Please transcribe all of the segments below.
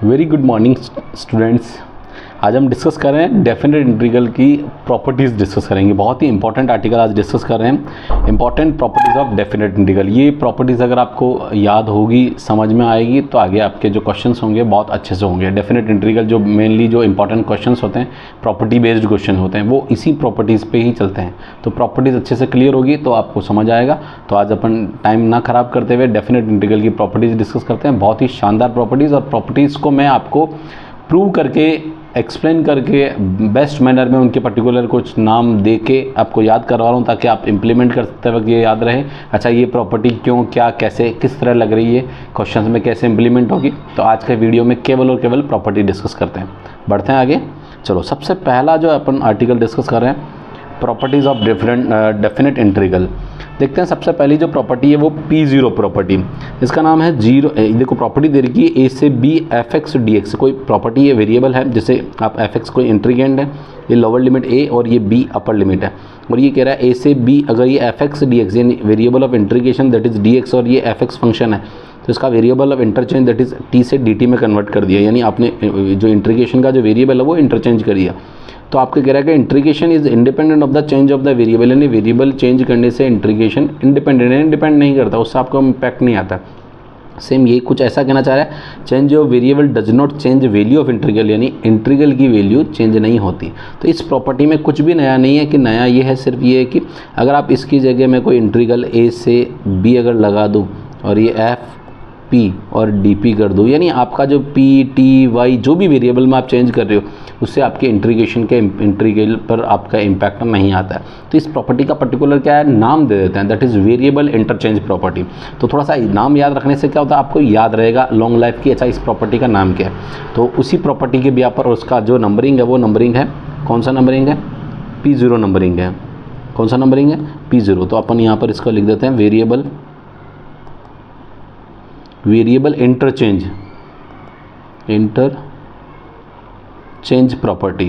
Very good morning students. आज हम discuss कर रहे हैं डेफिनेट इंटीग्रल की प्रॉपर्टीज़ डिस्कस करेंगे। बहुत ही इंपॉर्टेंट आर्टिकल आज डिस्कस कर रहे हैं, important properties of definite integral. ये प्रॉपर्टीज़ अगर आपको याद होगी, समझ में आएगी, तो आगे आपके जो क्वेश्चंस होंगे बहुत अच्छे से होंगे। डेफिनेट इंटीग्रल जो मेनली जो इंपॉर्टेंट क्वेश्चंस होते हैं, प्रॉपर्टी बेस्ड क्वेश्चन होते हैं, वो इसी प्रॉपर्टीज़ पे ही चलते हैं। तो प्रॉपर्टीज़ अच्छे से क्लियर होगी तो आपको समझ आएगा। तो आज अपन टाइम ना ख़राब करते हुए डेफिनेट इंटीग्रल की प्रॉपर्टीज़ डिस्कस करते हैं। बहुत ही शानदार प्रॉपर्टीज़, और प्रॉपर्टीज़ को मैं आपको प्रूव करके, एक्सप्लेन करके, बेस्ट मैनर में उनके पर्टिकुलर कुछ नाम दे के आपको याद करवा रहा हूँ, ताकि आप इंप्लीमेंट करते वक्त ये याद रहे, अच्छा ये प्रॉपर्टी क्यों, क्या, कैसे, किस तरह लग रही है, क्वेश्चन में कैसे इंप्लीमेंट होगी। तो आज के वीडियो में केवल और केवल प्रॉपर्टी डिस्कस करते हैं। बढ़ते हैं आगे। चलो, सबसे पहला जो अपन आर्टिकल डिस्कस कर रहे हैं, प्रॉपर्टीज़ ऑफ डेफिनेट इंटीग्रल। देखते हैं सबसे पहली जो प्रॉपर्टी है वो P0 प्रॉपर्टी। इसका नाम है जीरो। देखो प्रॉपर्टी दे रखी है A से B f(x) dx। कोई प्रॉपर्टी ये वेरिएबल है, जैसे आप f(x) कोई इंटीग्रेंड है, ये लोअर लिमिट A और ये B अपर लिमिट है, और ये कह रहा है A से B अगर ये f(x) dx यानी variable of integration that is dx, और ये f(x) फंक्शन है, तो इसका variable of interchange that is t से dt में कन्वर्ट कर दिया, यानी आपने जो इंटीग्रेशन का जो वेरिएबल है वो इंटरचेंज कर दिया। तो आपको कह रहा है कि integration is independent of the change of the variable, यानी वेरिएबल चेंज करने से इंटीग्रेशन इंडिपेंडेंट है, डिपेंड नहीं करता, उससे आपको इम्पैक्ट नहीं आता। सेम ये कुछ ऐसा कहना चाह रहा है, change of variable does not change value of integral, यानी इंटीग्रल की वैल्यू चेंज नहीं होती। तो इस प्रॉपर्टी में कुछ भी नया नहीं है कि नया ये है, सिर्फ ये है कि अगर आप इसकी जगह में कोई इंटीग्रल A से B अगर लगा दूँ और ये f P और dP कर दो, यानी आपका जो P T Y जो भी वेरिएबल में आप चेंज कर रहे हो, उससे आपके इंटीग्रेशन के इंटीग्रल पर आपका इम्पैक्ट नहीं आता है। तो इस प्रॉपर्टी का पर्टिकुलर क्या है, नाम दे देते हैं, that is variable interchange property. तो थोड़ा सा नाम याद रखने से क्या होता है, आपको याद रहेगा लॉन्ग लाइफ की, अच्छा इस प्रॉपर्टी का नाम क्या है। तो उसी प्रॉपर्टी के बिहाफ पर उसका जो नंबरिंग है वो नंबरिंग है, कौन सा नंबरिंग है, P0 नंबरिंग है। कौन सा नंबरिंग है, P0। तो अपन यहाँ पर इसको लिख देते हैं variable interchange property,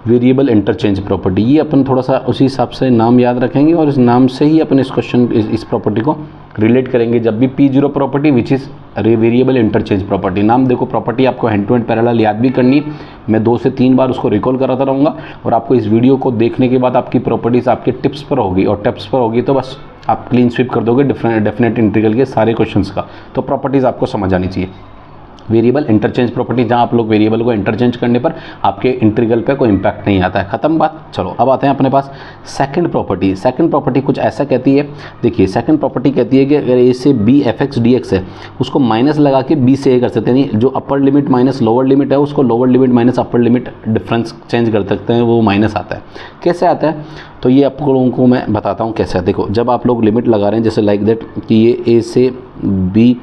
variable interchange property. ये अपन थोड़ा सा उसी हिसाब से नाम याद रखेंगे, और इस नाम से ही अपन इस क्वेश्चन इस प्रॉपर्टी को रिलेट करेंगे जब भी P0 property which is variable interchange property. नाम देखो, प्रॉपर्टी आपको हैंड टू हैंड पैरेलल याद भी करनी, मैं 2 से 3 बार उसको रिकॉल कराता रहूँगा, और आपको इस वीडियो को देखने के बाद आपकी प्रॉपर्टीज़ आपके टिप्स पर होगी, और टिप्स पर होगी तो बस आप क्लीन स्वीप कर दोगे डेफिनेट इंटीग्रल के सारे क्वेश्चंस का। तो प्रॉपर्टीज़ आपको समझ आनी चाहिए। वेरिएबल इंटरचेंज प्रॉपर्टी, जहां आप लोग वेरिएबल को इंटरचेंज करने पर आपके इंटीग्रल पे कोई इंपैक्ट नहीं आता है। खत्म बात। चलो अब आते हैं अपने पास सेकंड प्रॉपर्टी। सेकंड प्रॉपर्टी कुछ ऐसा कहती है, देखिए सेकंड प्रॉपर्टी कहती है कि अगर A से B f(x) dx है, उसको माइनस लगा के B से A कर सकते हैं, यानी जो upper limit minus lower limit है उसको lower limit minus upper limit difference change कर सकते हैं, वो माइनस आता है। कैसे आता है, तो ये आप लोगों को मैं बताता हूँ कैसे। देखो जब आप लोग लिमिट लगा रहे हैं, जैसे लाइक दैट कि ये A से B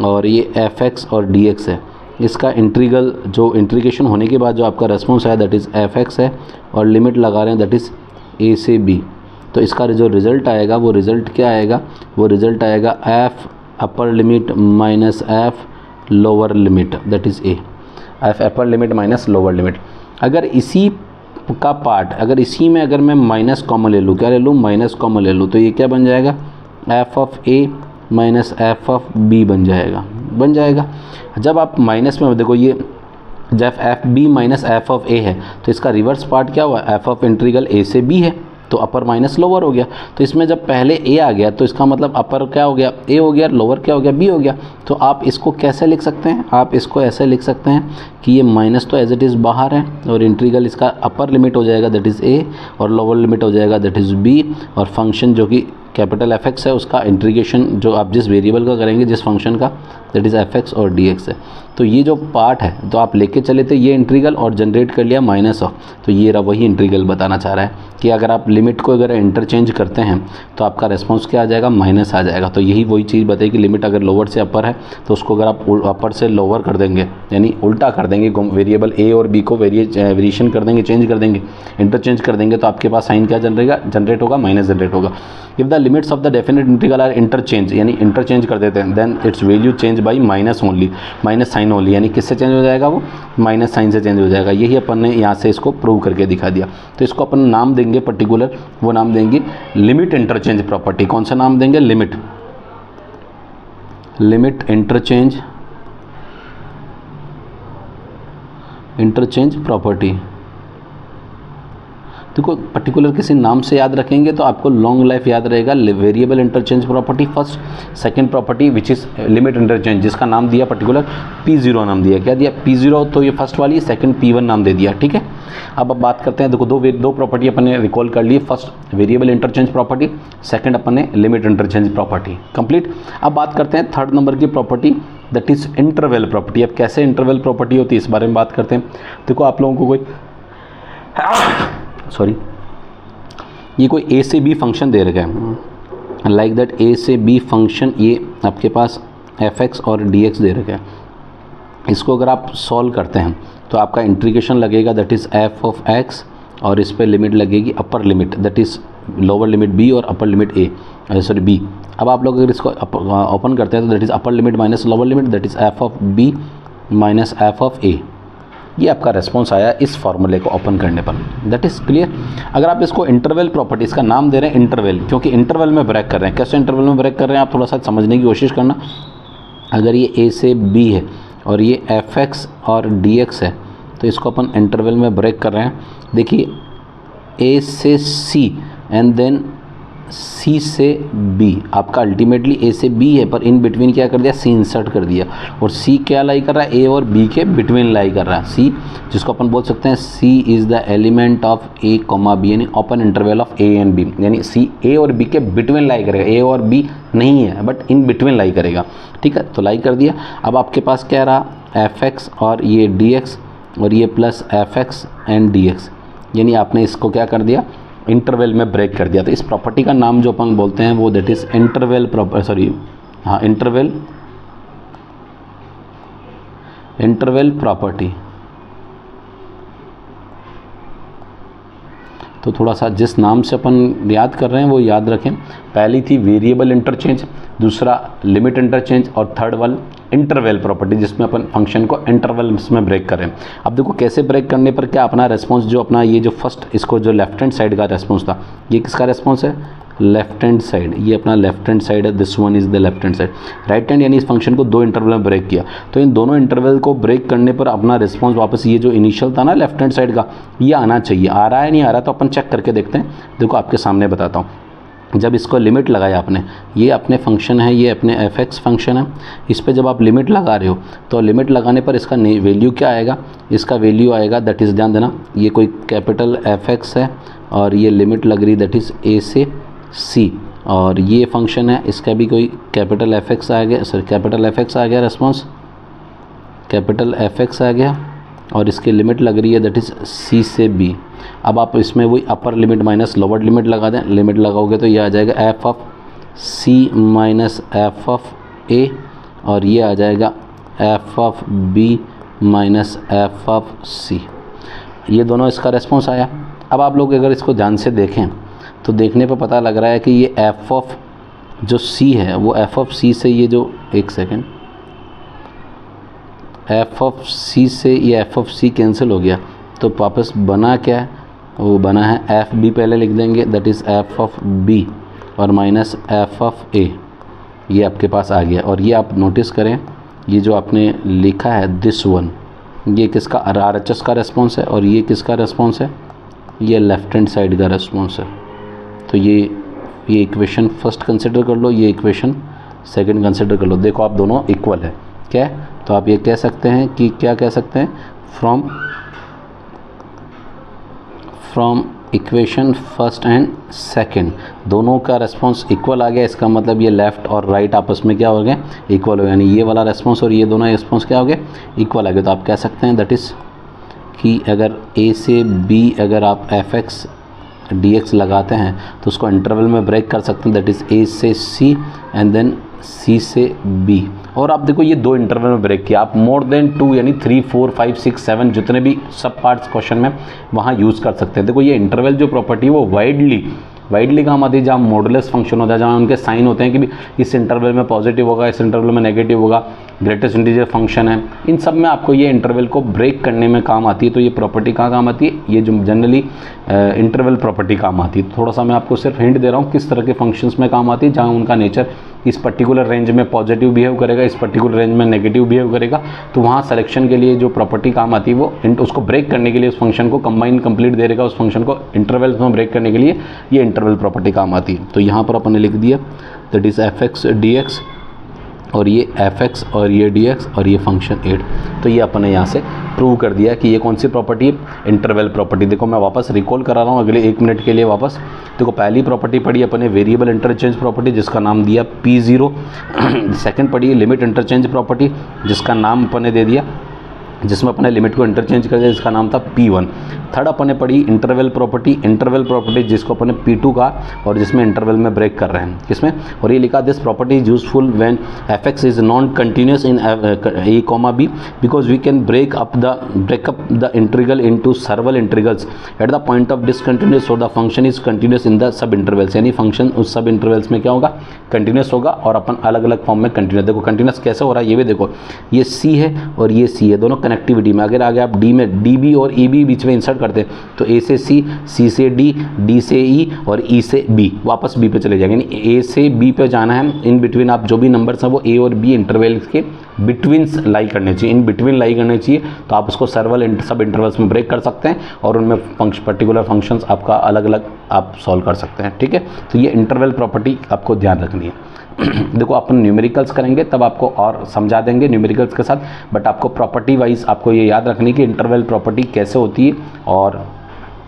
और ये f(x) और dx है, इसका इंटीग्रल जो इंटीग्रेशन होने के बाद जो आपका रेस्पॉन्स है दैट इज़ f(x) है, और लिमिट लगा रहे हैं दैट इज़ A से B। तो इसका जो रिज़ल्ट आएगा वो रिज़ल्ट क्या आएगा, वो रिज़ल्ट आएगा f upper limit minus f lower limit that is A, f upper limit minus lower limit. अगर इसी का पार्ट, अगर इसी में अगर मैं माइनस कॉमन ले लूँ, क्या ले लूँ, माइनस कॉमन ले लूँ, तो ये क्या बन जाएगा, f of A minus f of B बन जाएगा। जब आप माइनस में देखो, ये जब f B minus f of A है, तो इसका रिवर्स पार्ट क्या हुआ, f ऑफ इंटीग्रल A से B है, तो अपर माइनस लोअर हो गया। तो इसमें जब पहले A आ गया तो इसका मतलब अपर क्या हो गया, A हो गया, लोअर क्या हो गया, B हो गया। तो आप इसको कैसे लिख सकते हैं, आप इसको ऐसे लिख सकते हैं कि ये माइनस तो एज इट इज़ बाहर है, और इंटीग्रल इसका अपर लिमिट हो जाएगा दैट इज़ A, और लोअर लिमिट हो जाएगा दैट इज़ B, और फंक्शन जो कि कैपिटल f(x) है उसका इंटीग्रेशन जो आप जिस वेरिएबल का करेंगे, जिस फंक्शन का, दैट इज़ f(x) और dx है। तो ये जो पार्ट है, तो आप लेके चले थे ये इंटीग्रल और जनरेट कर लिया माइनस ऑफ, तो ये रहा वही इंटीग्रल बताना चाह रहा है कि अगर आप लिमिट को अगर इंटरचेंज करते हैं तो आपका रेस्पॉन्स क्या आ जाएगा, माइनस आ जाएगा। तो यही वही चीज़ बताइए कि लिमिट अगर लोअर से अपर है तो उसको अगर आप अपर से लोअर कर देंगे, यानी उल्टा कर देंगे, वेरिएबल A और B को वेरिएशन कर देंगे, चेंज कर देंगे, इंटरचेंज कर देंगे, तो आपके पास साइन क्या जनरेट होगा, माइनस जनरेट होगा। If the limits of the definite integral are interchange, यानी इंटरचेंज कर देते हैं, then its value change by minus only, minus sign only, यानी किससे चेंज हो जाएगा, वो माइनस साइन से चेंज हो जाएगा। यही अपन ने यहाँ से इसको प्रूव करके दिखा दिया। तो इसको अपन नाम देंगे पर्टिकुलर, वो नाम देंगे लिमिट इंटरचेंज प्रॉपर्टी। कौन सा नाम देंगे, लिमिट लिमिट इंटरचेंज प्रॉपर्टी। देखो पर्टिकुलर किसी नाम से याद रखेंगे तो आपको लॉन्ग लाइफ याद रहेगा। Variable interchange property first, second property which is limit interchange, जिसका नाम दिया पर्टिकुलर P0 नाम दिया। क्या दिया? P0, तो ये फर्स्ट वाली, सेकंड P1 नाम दे दिया। ठीक है, अब बात करते हैं। देखो दो प्रॉपर्टी अपन ने रिकॉल कर ली। First variable interchange property, second अपन ने लिमिट इंटरचेंज प्रॉपर्टी कंप्लीट। अब बात करते हैं थर्ड नंबर की property, that is interval property. अब कैसे इंटरवल प्रॉपर्टी होती है इस बारे में बात करते हैं। देखो आप लोगों को कोई ये कोई ए से बी फंक्शन दे रखा है, लाइक दैट ए से बी फंक्शन, ये आपके पास fx और dx दे रखा है। इसको अगर आप सॉल्व करते हैं तो आपका इंटीग्रेशन लगेगा, that is f of x, और इस पर लिमिट लगेगी upper limit, that is lower limit b और अपर लिमिट b। अब आप लोग अगर इसको ओपन करते हैं तो that is upper limit minus lower limit, that is f of b minus f of a। ये आपका रेस्पॉन्स आया इस फॉर्मूले को ओपन करने पर। That is clear. अगर आप इसको इंटरवल प्रॉपर्टी, इसका नाम दे रहे हैं इंटरवल, क्योंकि इंटरवल में ब्रेक कर रहे हैं। कैसे इंटरवल में ब्रेक कर रहे हैं आप थोड़ा सा समझने की कोशिश करना। अगर ये a से b है और ये fx और dx है तो इसको अपन इंटरवल में ब्रेक कर रहे हैं। देखिए a से c एंड देन c से b, आपका अल्टीमेटली a से b है, पर इन बिटवीन क्या कर दिया? c इंसर्ट कर दिया। और c क्या लाई कर रहा है? a और b के बिटवीन लाई कर रहा है। c, जिसको अपन बोल सकते हैं c is the element of a, b, यानी open interval of a and b, यानी c a और b के बिटवीन लाई करेगा। a और b नहीं है बट इन बिटवीन लाई करेगा। ठीक है, तो लाई कर दिया। अब आपके पास क्या रहा? fx और ये dx और ये प्लस fx एंड dx, यानी आपने इसको क्या कर दिया? इंटरवल में ब्रेक कर दिया। तो इस प्रॉपर्टी का नाम जो अपन बोलते हैं वो दैट इज़ इंटरवल प्रॉपर्टी। तो थोड़ा सा जिस नाम से अपन याद कर रहे हैं वो याद रखें। पहली थी वेरिएबल इंटरचेंज, दूसरा लिमिट इंटरचेंज, और थर्ड वाल इंटरवल प्रॉपर्टी, जिसमें अपन फंक्शन को इंटरवल्स में ब्रेक करें। अब देखो कैसे ब्रेक करने पर क्या अपना रेस्पॉन्स, जो अपना ये जो फर्स्ट, इसको जो लेफ्ट हैंड साइड का रेस्पॉन्स था, ये किसका रेस्पॉन्स है? Left hand side. ये अपना लेफ्ट हैंड साइड है, this one is the left hand side. Right hand, यानी इस फंक्शन को दो इंटरवल में ब्रेक किया, तो इन दोनों इंटरवल को ब्रेक करने पर अपना रिस्पॉन्स वापस ये जो इनिशियल था ना लेफ्ट हैंड साइड का, ये आना चाहिए। आ रहा है नहीं आ रहा, तो अपन चेक करके देखते हैं। देखो आपके सामने बताता हूँ। जब इसको लिमिट लगाया आपने, ये अपने फंक्शन है, ये अपने fx फंक्शन है, इस पे जब आप लिमिट लगा रहे हो तो लिमिट लगाने पर इसका वैल्यू क्या आएगा? इसका वैल्यू आएगा, दैट इज़ ध्यान देना, ये कोई कैपिटल fx है और ये लिमिट लग रही दैट इज़ a से c, और ये फंक्शन है, इसका भी कोई कैपिटल fx आ गया, सॉरी कैपिटल fx आ गया, रेस्पॉन्स कैपिटल fx आ गया, और इसकी लिमिट लग रही है दैट इज़ c से b। अब आप इसमें वही upper limit minus lower limit लगा दें। लिमिट लगाओगे तो ये आ जाएगा f of c minus f of a, और ये आ जाएगा f of b minus f of c। ये दोनों इसका रेस्पॉन्स आया। अब आप लोग अगर इसको ध्यान से देखें तो देखने पर पता लग रहा है कि ये f ऑफ जो c है वो f ऑफ c से, ये जो एक सेकेंड, f ऑफ c से ये f ऑफ c कैंसिल हो गया, तो वापस बना क्या है? वो बना है एफ बी, पहले लिख देंगे that is F of B और माइनस एफ ऑफ ए। ये आपके पास आ गया। और ये आप नोटिस करें, ये जो आपने लिखा है दिस वन, ये किसका? RHS का रेस्पॉन्स है, और ये किसका रेस्पॉन्स है? ये लेफ्ट हैंड साइड का रेस्पॉन्स है। तो ये इक्वेशन फर्स्ट कंसिडर कर लो, ये इक्वेशन सेकंड कंसिडर कर लो। देखो आप दोनों इक्वल है क्या? तो आप ये कह सकते हैं कि क्या कह सकते हैं? From equation first and second दोनों का रेस्पॉन्स इक्वल आ गया। इसका मतलब ये लेफ़्ट और राइट आपस में क्या हो गए? इक्वल हो गया, यानी ये वाला रेस्पॉन्स और ये दोनों रेस्पॉन्स क्या हो गए? इक्वल आ गए। तो आप कह सकते हैं दैट इज़ कि अगर a से b अगर आप fx dx लगाते हैं तो उसको इंटरवल में ब्रेक कर सकते हैं, दैट इज़ a से c एंड देन c से b। और आप देखो ये दो इंटरवल में ब्रेक किया, आप मोर देन 2 यानी 3, 4, 5, 6, 7 जितने भी सब पार्ट्स क्वेश्चन में वहाँ यूज़ कर सकते हैं। देखो ये इंटरवल जो प्रॉपर्टी है वो वाइडली काम आती है, जहाँ मॉडुलस फंक्शन होता है, जहाँ उनके साइन होते हैं कि भी इस इंटरवल में पॉजिटिव होगा, इस इंटरवल में नेगेटिव होगा, ग्रेटेस्ट इंटीजर फंक्शन है, इन सब में आपको ये इंटरवल को ब्रेक करने में काम आती है। तो ये प्रॉपर्टी कहाँ काम आती है, ये जो जनरली इंटरवल प्रॉपर्टी काम आती है। तो थोड़ा सा मैं आपको सिर्फ हिंट दे रहा हूँ किस तरह के फंक्शंस में काम आती है, जहाँ उनका नेचर इस पर्टिकुलर रेंज में पॉजिटिव बिहेव करेगा, इस पर्टिकुलर रेंज में नेगेटिव बिहेव करेगा। तो वहाँ सिलेक्शन के लिए जो प्रॉपर्टी काम आती है वो उसको ब्रेक करने के लिए, उस फंक्शन को कंबाइन कंप्लीट दे देगा, उस फंक्शन को इंटरवल्स में ब्रेक करने के लिए ये इंटरवल प्रॉपर्टी काम आती है। तो यहाँ पर अपन ने लिख दिया दैट इज़ fx dx, और ये fx और ये dx और ये फंक्शन 8। तो ये अपन ने यहाँ से प्रूव कर दिया कि ये कौन सी प्रॉपर्टी है, इंटरवल प्रॉपर्टी। देखो मैं वापस रिकॉल करा रहा हूँ अगले 1 मिनट के लिए वापस। देखो पहली प्रॉपर्टी पढ़ी अपन ने वेरिएबल इंटरचेंज प्रॉपर्टी, जिसका नाम दिया P0। सेकंड पढ़ी लिमिट इंटरचेंज प्रॉपर्टी, जिसका नाम अपन ने दे दिया, जिसमें अपने लिमिट को इंटरचेंज कर दिया, जिसका नाम था P1। थर्ड अपन ने पढ़ी इंटरवल प्रॉपर्टी जिसको अपन ने P2 कहा, और जिसमें इंटरवल में ब्रेक कर रहे हैं किसमें, और ये लिखा this property is useful when fx is non continuous in a comma b because we can break up the integral into several integrals at the point of discontinuous, so the function is continuous in the sub intervals. यानी function उस sub intervals में क्या होगा, continuous होगा, और अपन अलग अलग form में कंटिन्यूस। देखो कंटिन्यूस कैसे हो रहा है ये भी देखो, ये C है और ये C है, दोनों कनेक्टिविटी में। अगर आगे आप D में DB और EB बीच में इंसर्ट करते हैं तो A से C, C से D, D से E और E से B, वापस B पे चले जाएंगे। यानी A से B पे जाना है, इन बिटवीन आप जो भी नंबर्स हैं वो A और B इंटरवल के बिटवीन लाई करने चाहिए, इन बिटवीन लाई करने चाहिए। तो आप उसको सर्वल सब इंटरवल्स में ब्रेक कर सकते हैं और उनमें पर्टिकुलर फंक्शंस आपका अलग अलग आप सॉल्व कर सकते हैं। ठीक है, तो ये इंटरवल प्रॉपर्टी आपको ध्यान रखनी है। देखो अपन न्यूमेरिकल्स करेंगे तब आपको और समझा देंगे न्यूमेरिकल्स के साथ, बट आपको प्रॉपर्टी वाइज आपको ये याद रखनी कि इंटरवल प्रॉपर्टी कैसे होती है और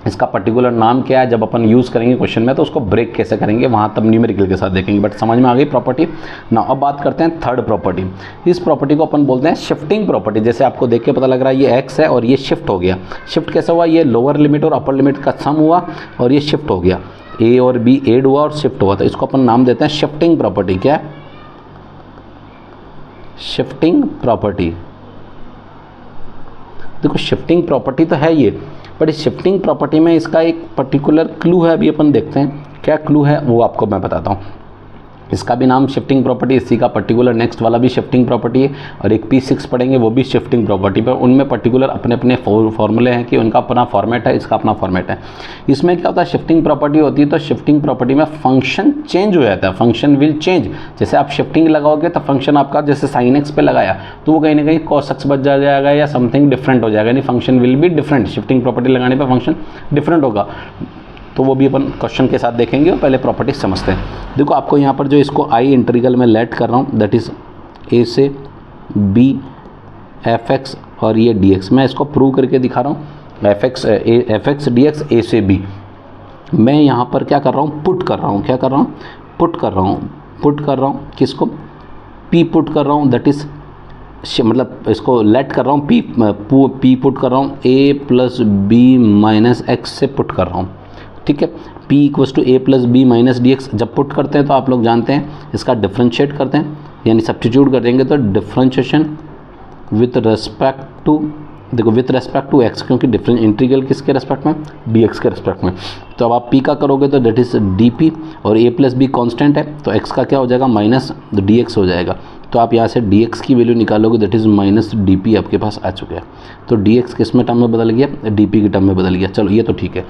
इसका पर्टिकुलर नाम क्या है। जब अपन यूज़ करेंगे क्वेश्चन में तो उसको ब्रेक कैसे करेंगे, वहाँ तब न्यूमेरिकल के साथ देखेंगे। बट समझ में आ गई प्रॉपर्टी ना। अब बात करते हैं थर्ड प्रॉपर्टी। इस प्रॉपर्टी को अपन बोलते हैं शिफ्टिंग प्रॉपर्टी। जैसे आपको देख के पता लग रहा है ये x है और ये शिफ्ट हो गया। शिफ्ट कैसे हुआ, ये लोअर लिमिट और अपर लिमिट का सम हुआ और ये शिफ्ट हो गया, a और b एड हुआ और शिफ्ट हुआ। तो इसको अपन नाम देते हैं शिफ्टिंग प्रॉपर्टी। क्या है, शिफ्टिंग प्रॉपर्टी। देखो शिफ्टिंग प्रॉपर्टी तो है ये, बट इस शिफ्टिंग प्रॉपर्टी में इसका एक पर्टिकुलर क्लू है, अभी अपन देखते हैं क्या क्लू है वो आपको मैं बताता हूँ। इसका भी नाम शिफ्टिंग प्रॉपर्टी, इसी का पर्टिकुलर नेक्स्ट वाला भी शिफ्टिंग प्रॉपर्टी है, और एक P6 पढ़ेंगे वो भी शिफ्टिंग प्रॉपर्टी पर। उनमें पर्टिकुलर अपने अपने फॉर्मूले हैं कि उनका अपना फॉर्मेट है, इसका अपना फॉर्मेट है। इसमें क्या होता है, शिफ्टिंग प्रॉपर्टी होती है तो शिफ्टिंग प्रॉपर्टी में फंक्शन चेंज हो जाता है, फंक्शन विल चेंज। जैसे आप शिफ्टिंग लगाओगे तो फंक्शन आपका जैसे sin x पे लगाया तो वो कहीं ना कहीं cos x बच जाएगा या समथिंग डिफरेंट हो जाएगा, यानी function will be different. Shifting property लगाने पर फंक्शन डिफरेंट होगा, तो वो भी अपन क्वेश्चन के साथ देखेंगे और पहले प्रॉपर्टी समझते हैं। देखो आपको यहाँ पर जो इसको I इंटीग्रल में लेट कर रहा हूँ दैट इज़ A से B fx और ये dx। मैं इसको प्रूव करके दिखा रहा हूँ, fx dx A से B। मैं यहाँ पर क्या कर रहा हूँ, पुट कर रहा हूँ। क्या कर रहा हूँ, पुट कर रहा हूँ किसको, P पुट कर रहा हूँ, दैट इज़ मतलब इसको लेट कर रहा हूँ, P पुट कर रहा हूँ A plus B minus x से पुट कर रहा हूँ। ठीक है, P equals to A plus B minus dx। जब पुट करते हैं तो आप लोग जानते हैं इसका डिफ्रेंशिएट करते हैं, यानी सब्स्टिट्यूट कर देंगे तो डिफ्रेंशिएशन विथ रेस्पेक्ट टू, देखो विथ रेस्पेक्ट टू x, क्योंकि डिफरेंट इंटीग्रल किसके रेस्पेक्ट में, dx के रेस्पेक्ट में। तो अब आप P का करोगे तो दैट इज़ dP, और A प्लस B कॉन्स्टेंट है तो x का क्या हो जाएगा, माइनस dx हो जाएगा। तो आप यहाँ से dx की वैल्यू निकालोगे दैट इज़ माइनस dP आपके पास आ चुका है। तो dx किस में टर्म में बदल गया, dP की टर्म में बदल गया। चलो ये तो ठीक है।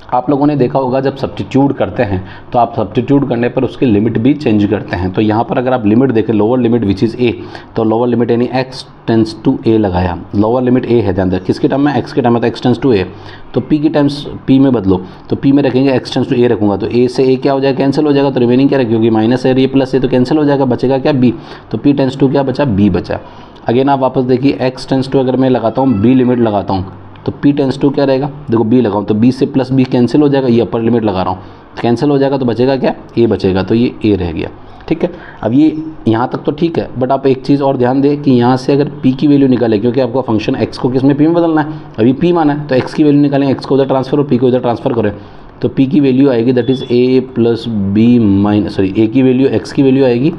आप लोगों ने देखा होगा जब सब्स्टिट्यूट करते हैं तो आप सब्स्टिट्यूट करने पर उसकी लिमिट भी चेंज करते हैं। तो यहाँ पर अगर आप लिमिट देखें, lower limit which is a, तो लोअर लिमिट यानी x टेंस टू a लगाया। लोअर लिमिट a है, ध्यान दें किसके टर्म में, x के टर्म में, तो x टेंस टू a। तो p की टाइम्स p में बदलो, तो p में रखेंगे x टेंस टू a रखूँगा तो a से a क्या हो जाएगा, कैंसिल हो जाएगा। तो रिमेनिंग क्या रखेगी, माइनस है, ये प्लस है तो कैंसिल हो जाएगा, बचेगा क्या b। तो p टेंस टू क्या बचा, b बचा। अगेन आप वापस देखिए x टेंस टू अगर मैं लगाता हूँ b लिमिट लगाता हूँ तो p टेंस टू क्या रहेगा, देखो b लगाऊँ तो b से प्लस b कैंसिल हो जाएगा, ये अपर लिमिट लगा रहा हूँ कैंसिल हो जाएगा, तो बचेगा क्या, a बचेगा। तो ये a रह गया। ठीक है, अब ये यहाँ तक तो ठीक है, बट आप एक चीज़ और ध्यान दें कि यहाँ से अगर p की वैल्यू निकालें, क्योंकि आपका फंक्शन x को किस में, p में बदलना है, अभी p माना है तो x की वैल्यू निकालें, x को उधर ट्रांसफर और p को इधर ट्रांसफर करें तो p की वैल्यू आएगी that is a plus b minus, sorry a की वैल्यू, x की वैल्यू आएगी,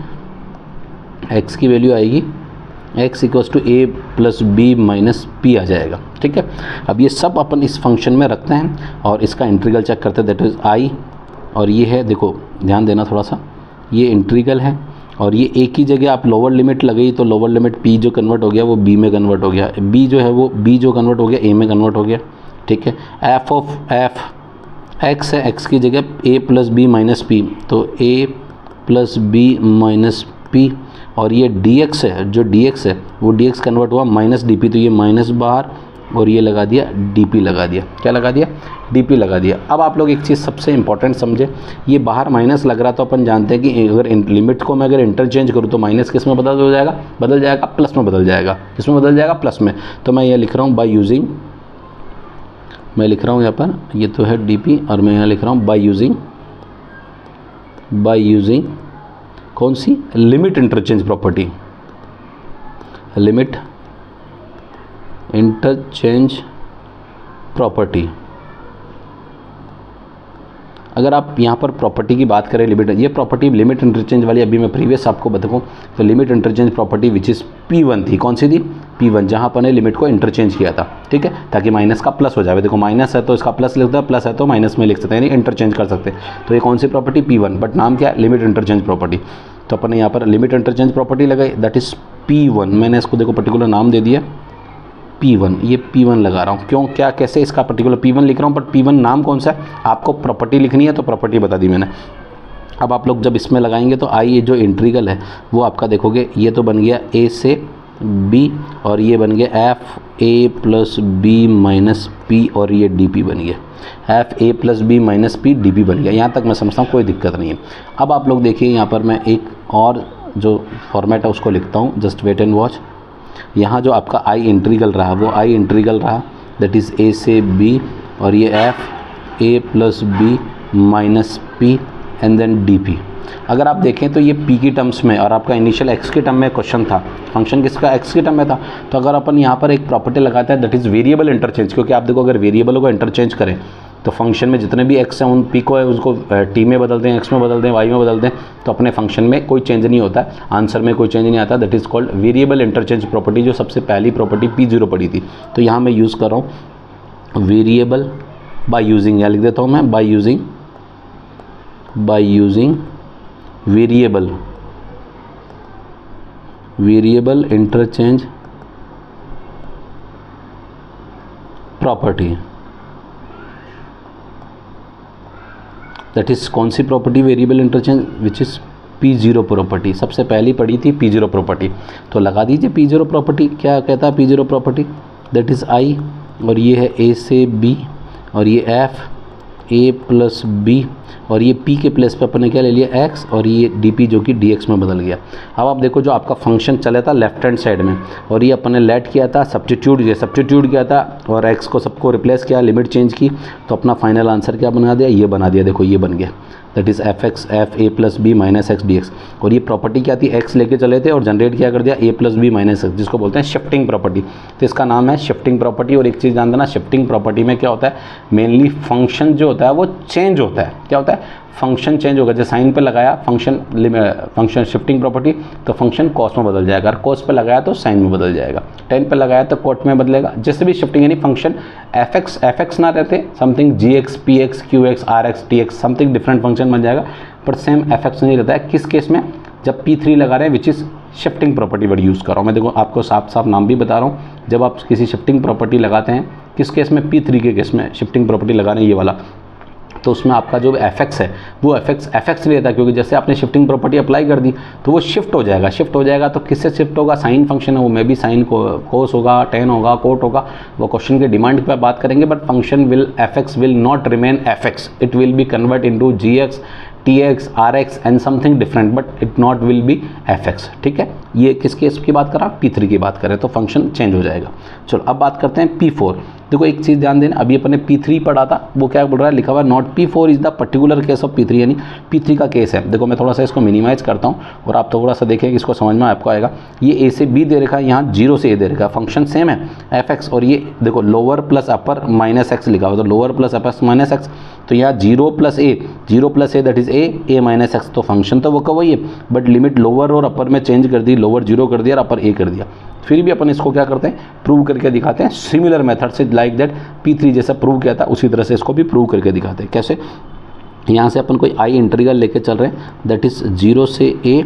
x की वैल्यू आएगी x equals to a plus b minus p आ जाएगा। ठीक है, अब ये सब अपन इस फंक्शन में रखते हैं और इसका इंटीग्रल चेक करते हैं दैट इज़ I, और ये है, देखो ध्यान देना थोड़ा सा, ये इंटीग्रल है और ये ए की जगह आप लोअर लिमिट लगाई तो लोअर लिमिट पी जो कन्वर्ट हो गया वो बी में कन्वर्ट हो गया, बी जो है वो बी जो कन्वर्ट हो गया ए में कन्वर्ट हो गया, ठीक है। एफ ऑफ एफ एक्स है, एक्स की जगह ए प्लस बी माइनस पी, तो ए प्लस बी माइनस पी, और ये डी एक्स है, जो डी एक्स है वो डी एक्स कन्वर्ट हुआ माइनस डी पी, तो ये माइनस बाहर और ये लगा दिया डी पी लगा दिया, क्या लगा दिया डी पी लगा दिया। अब आप लोग एक चीज़ सबसे इंपॉर्टेंट समझे, ये बाहर माइनस लग रहा तो अपन जानते हैं कि अगर लिमिट को मैं अगर इंटरचेंज करूँ तो माइनस किस में बदल जाएगा प्लस में बदल जाएगा, किस में बदल जाएगा प्लस में। तो मैं ये लिख रहा हूँ बाय यूजिंग, मैं लिख रहा हूँ यहाँ पर ये तो है डी पी, और मैं यहाँ लिख रहा हूँ बाय यूजिंग कौन सी limit interchange property, limit interchange property. अगर आप यहाँ पर प्रॉपर्टी की बात करें लिमिट, ये प्रॉपर्टी लिमिट इंटरचेंज वाली अभी मैं प्रीवियस आपको बताऊँ तो limit interchange property which is P1 थी, कौन सी थी P1, जहाँ पर ने लिमिट को इंटरचेंज किया था, ठीक है, ताकि माइनस का प्लस हो जाए। देखो माइनस है तो इसका प्लस लिखता है, प्लस है तो माइनस में लिख सकते हैं, यानी इंटरचेंज कर सकते हैं। तो ये कौन सी प्रॉपर्टी P1, बट नाम क्या है लिमिट इंटरचेंज प्रॉपर्टी। तो अपन ने यहाँ पर लिमिट इंटरचेंज प्रॉपर्टी लगाई, दैट इज़ P1, मैंने इसको देखो पर्टिकुलर नाम दे दिया P1, ये P1 लगा रहा हूँ, क्यों क्या कैसे इसका पर्टिकुलर P1 लिख रहा हूँ, बट P1 नाम कौन सा है, आपको प्रॉपर्टी लिखनी है तो प्रॉपर्टी बता दी मैंने। अब आप लोग जब इसमें लगाएंगे तो आई जो इंटीग्रल है वो आपका देखोगे ये तो बन गया a से b, और ये बन गया F A plus B minus P, और ये डी पी बन गया F A plus B minus P D P बन गया। यहाँ तक मैं समझता हूँ कोई दिक्कत नहीं है। अब आप लोग देखिए यहाँ पर मैं एक और जो फॉर्मेट है उसको लिखता हूँ, जस्ट वेट एंड वॉच। यहाँ जो आपका आई इंटीग्रल रहा वो आई इंटीग्रल रहा दैट इज़ ए से बी, और ये F A plus B minus P and then D P. अगर आप देखें तो ये p की टर्म्स में और आपका इनिशियल x के टर्म में क्वेश्चन था, फंक्शन किसका x के टर्म में था। तो अगर अपन यहाँ पर एक प्रॉपर्टी लगाते हैं दैट इज़ वेरिएबल इंटरचेंज, क्योंकि आप देखो अगर वेरिएबलों को इंटरचेंज करें तो फंक्शन में जितने भी x हैं उन p को है उसको t में बदल दें, x में बदल दें, y में बदल दें, तो अपने फंक्शन में कोई चेंज नहीं होता, आंसर में कोई चेंज नहीं आता। That is called variable interchange property, जो सबसे पहली प्रॉपर्टी P0 पड़ी थी। तो यहाँ मैं यूज़ कर रहा हूँ वेरिएबल बाय यूजिंग, या लिख देता हूँ मैं by using variable interchange property. That is कौन सी property, variable interchange which is P0 property, सबसे पहली पढ़ी थी P0 प्रॉपर्टी। तो लगा दीजिए P0 प्रॉपर्टी, क्या कहता है P0 property, that is I, और ये है A से B, और ये F A प्लस B, और ये P के प्लेस पे अपन ने क्या ले लिया x, और ये dp जो कि dx में बदल गया। अब आप देखो जो आपका फंक्शन चला था लेफ्ट हैंड साइड में, और ये अपन ने लेट किया था सब्स्टिट्यूट किया था, और x को सबको रिप्लेस किया, लिमिट चेंज की, तो अपना फाइनल आंसर क्या बना दिया, ये बना दिया। देखो ये बन गया that is F X F A plus B minus X D X. और ये प्रॉपर्टी क्या थी, x लेके चले थे और जनरेट क्या कर दिया a plus B minus X, जिसको बोलते हैं शिफ्टिंग प्रॉपर्टी। तो इसका नाम है शिफ्टिंग प्रॉपर्टी। और एक चीज़ जान देना, शिफ्टिंग प्रॉपर्टी में क्या होता है, मेनली फंक्शन जो होता है वो चेंज होता है। क्या होता है, फंक्शन चेंज होगा। जैसे साइन पे लगाया फंक्शन शिफ्टिंग प्रॉपर्टी, तो फंक्शन कॉस में बदल जाएगा, अगर कॉस पे लगाया तो साइन में बदल जाएगा, टेन पे लगाया तो कोट में बदलेगा। जैसे भी शिफ्टिंग यानी फंक्शन एफ एक्स ना रहते, something G X P X Q X R X T X something different function बन जाएगा, पर सेम एफ एक्स नहीं रहता है। किस केस में, जब P3 लगा रहे हैं which is shifting property word use कर रहा हूँ मैं। देखो आपको साफ साफ नाम भी बता रहा हूँ, जब आप किसी शिफ्टिंग प्रॉपर्टी लगाते हैं, किस केस में, P3 के केस में शिफ्टिंग प्रॉपर्टी लगा रहे हैं ये वाला, तो उसमें आपका जो एफ एक्स है वो एफ एक्स नहीं रहता, क्योंकि जैसे आपने शिफ्टिंग प्रॉपर्टी अप्लाई कर दी तो वो शिफ्ट हो जाएगा। तो किससे शिफ्ट होगा, साइन फंक्शन है वो, मे बी साइन कोस होगा, टेन होगा, कोट होगा, वो क्वेश्चन के डिमांड पे बात करेंगे। But function will F X will not remain F X, it will be convert into G X T X R X and something different, but it not will be F X. ठीक है, ये किस case की बात कर रहा, P3 की बात करें तो फंक्शन चेंज हो जाएगा। चलो अब बात करते हैं P4। देखो एक चीज़ ध्यान देना, अभी अपन ने P3 पढ़ा था, वो क्या बोल रहा है, लिखा हुआ not P4 is the particular case of P3, यानी P3 का केस है। देखो मैं थोड़ा सा इसको मिनिमाइज़ करता हूँ और आप थोड़ा सा देखें कि इसको समझ में आपको आएगा। ये A से B दे रखा है, यहाँ 0 से A दे रखा है, फंक्शन सेम है एफ एक्स, और ये देखो लोअर प्लस अपर माइनस एक्स लिखा हुआ, तो लोअर प्लस अपर माइनस एक्स, तो यहाँ 0 plus A that is A minus x, तो फंक्शन तो वो का वही है, बट लिमिट लोअर और अपर में चेंज कर दी, लोअर 0 कर दिया और अपर ए कर दिया। फिर भी अपन इसको क्या करते हैं, प्रूव करके दिखाते हैं सिमिलर मेथड से, लाइक दैट P3 जैसा प्रूव किया था उसी तरह से इसको भी प्रूव करके दिखाते हैं। कैसे, यहाँ से अपन कोई आई इंटीग्रल लेके चल रहे हैं दैट इज़ 0 से A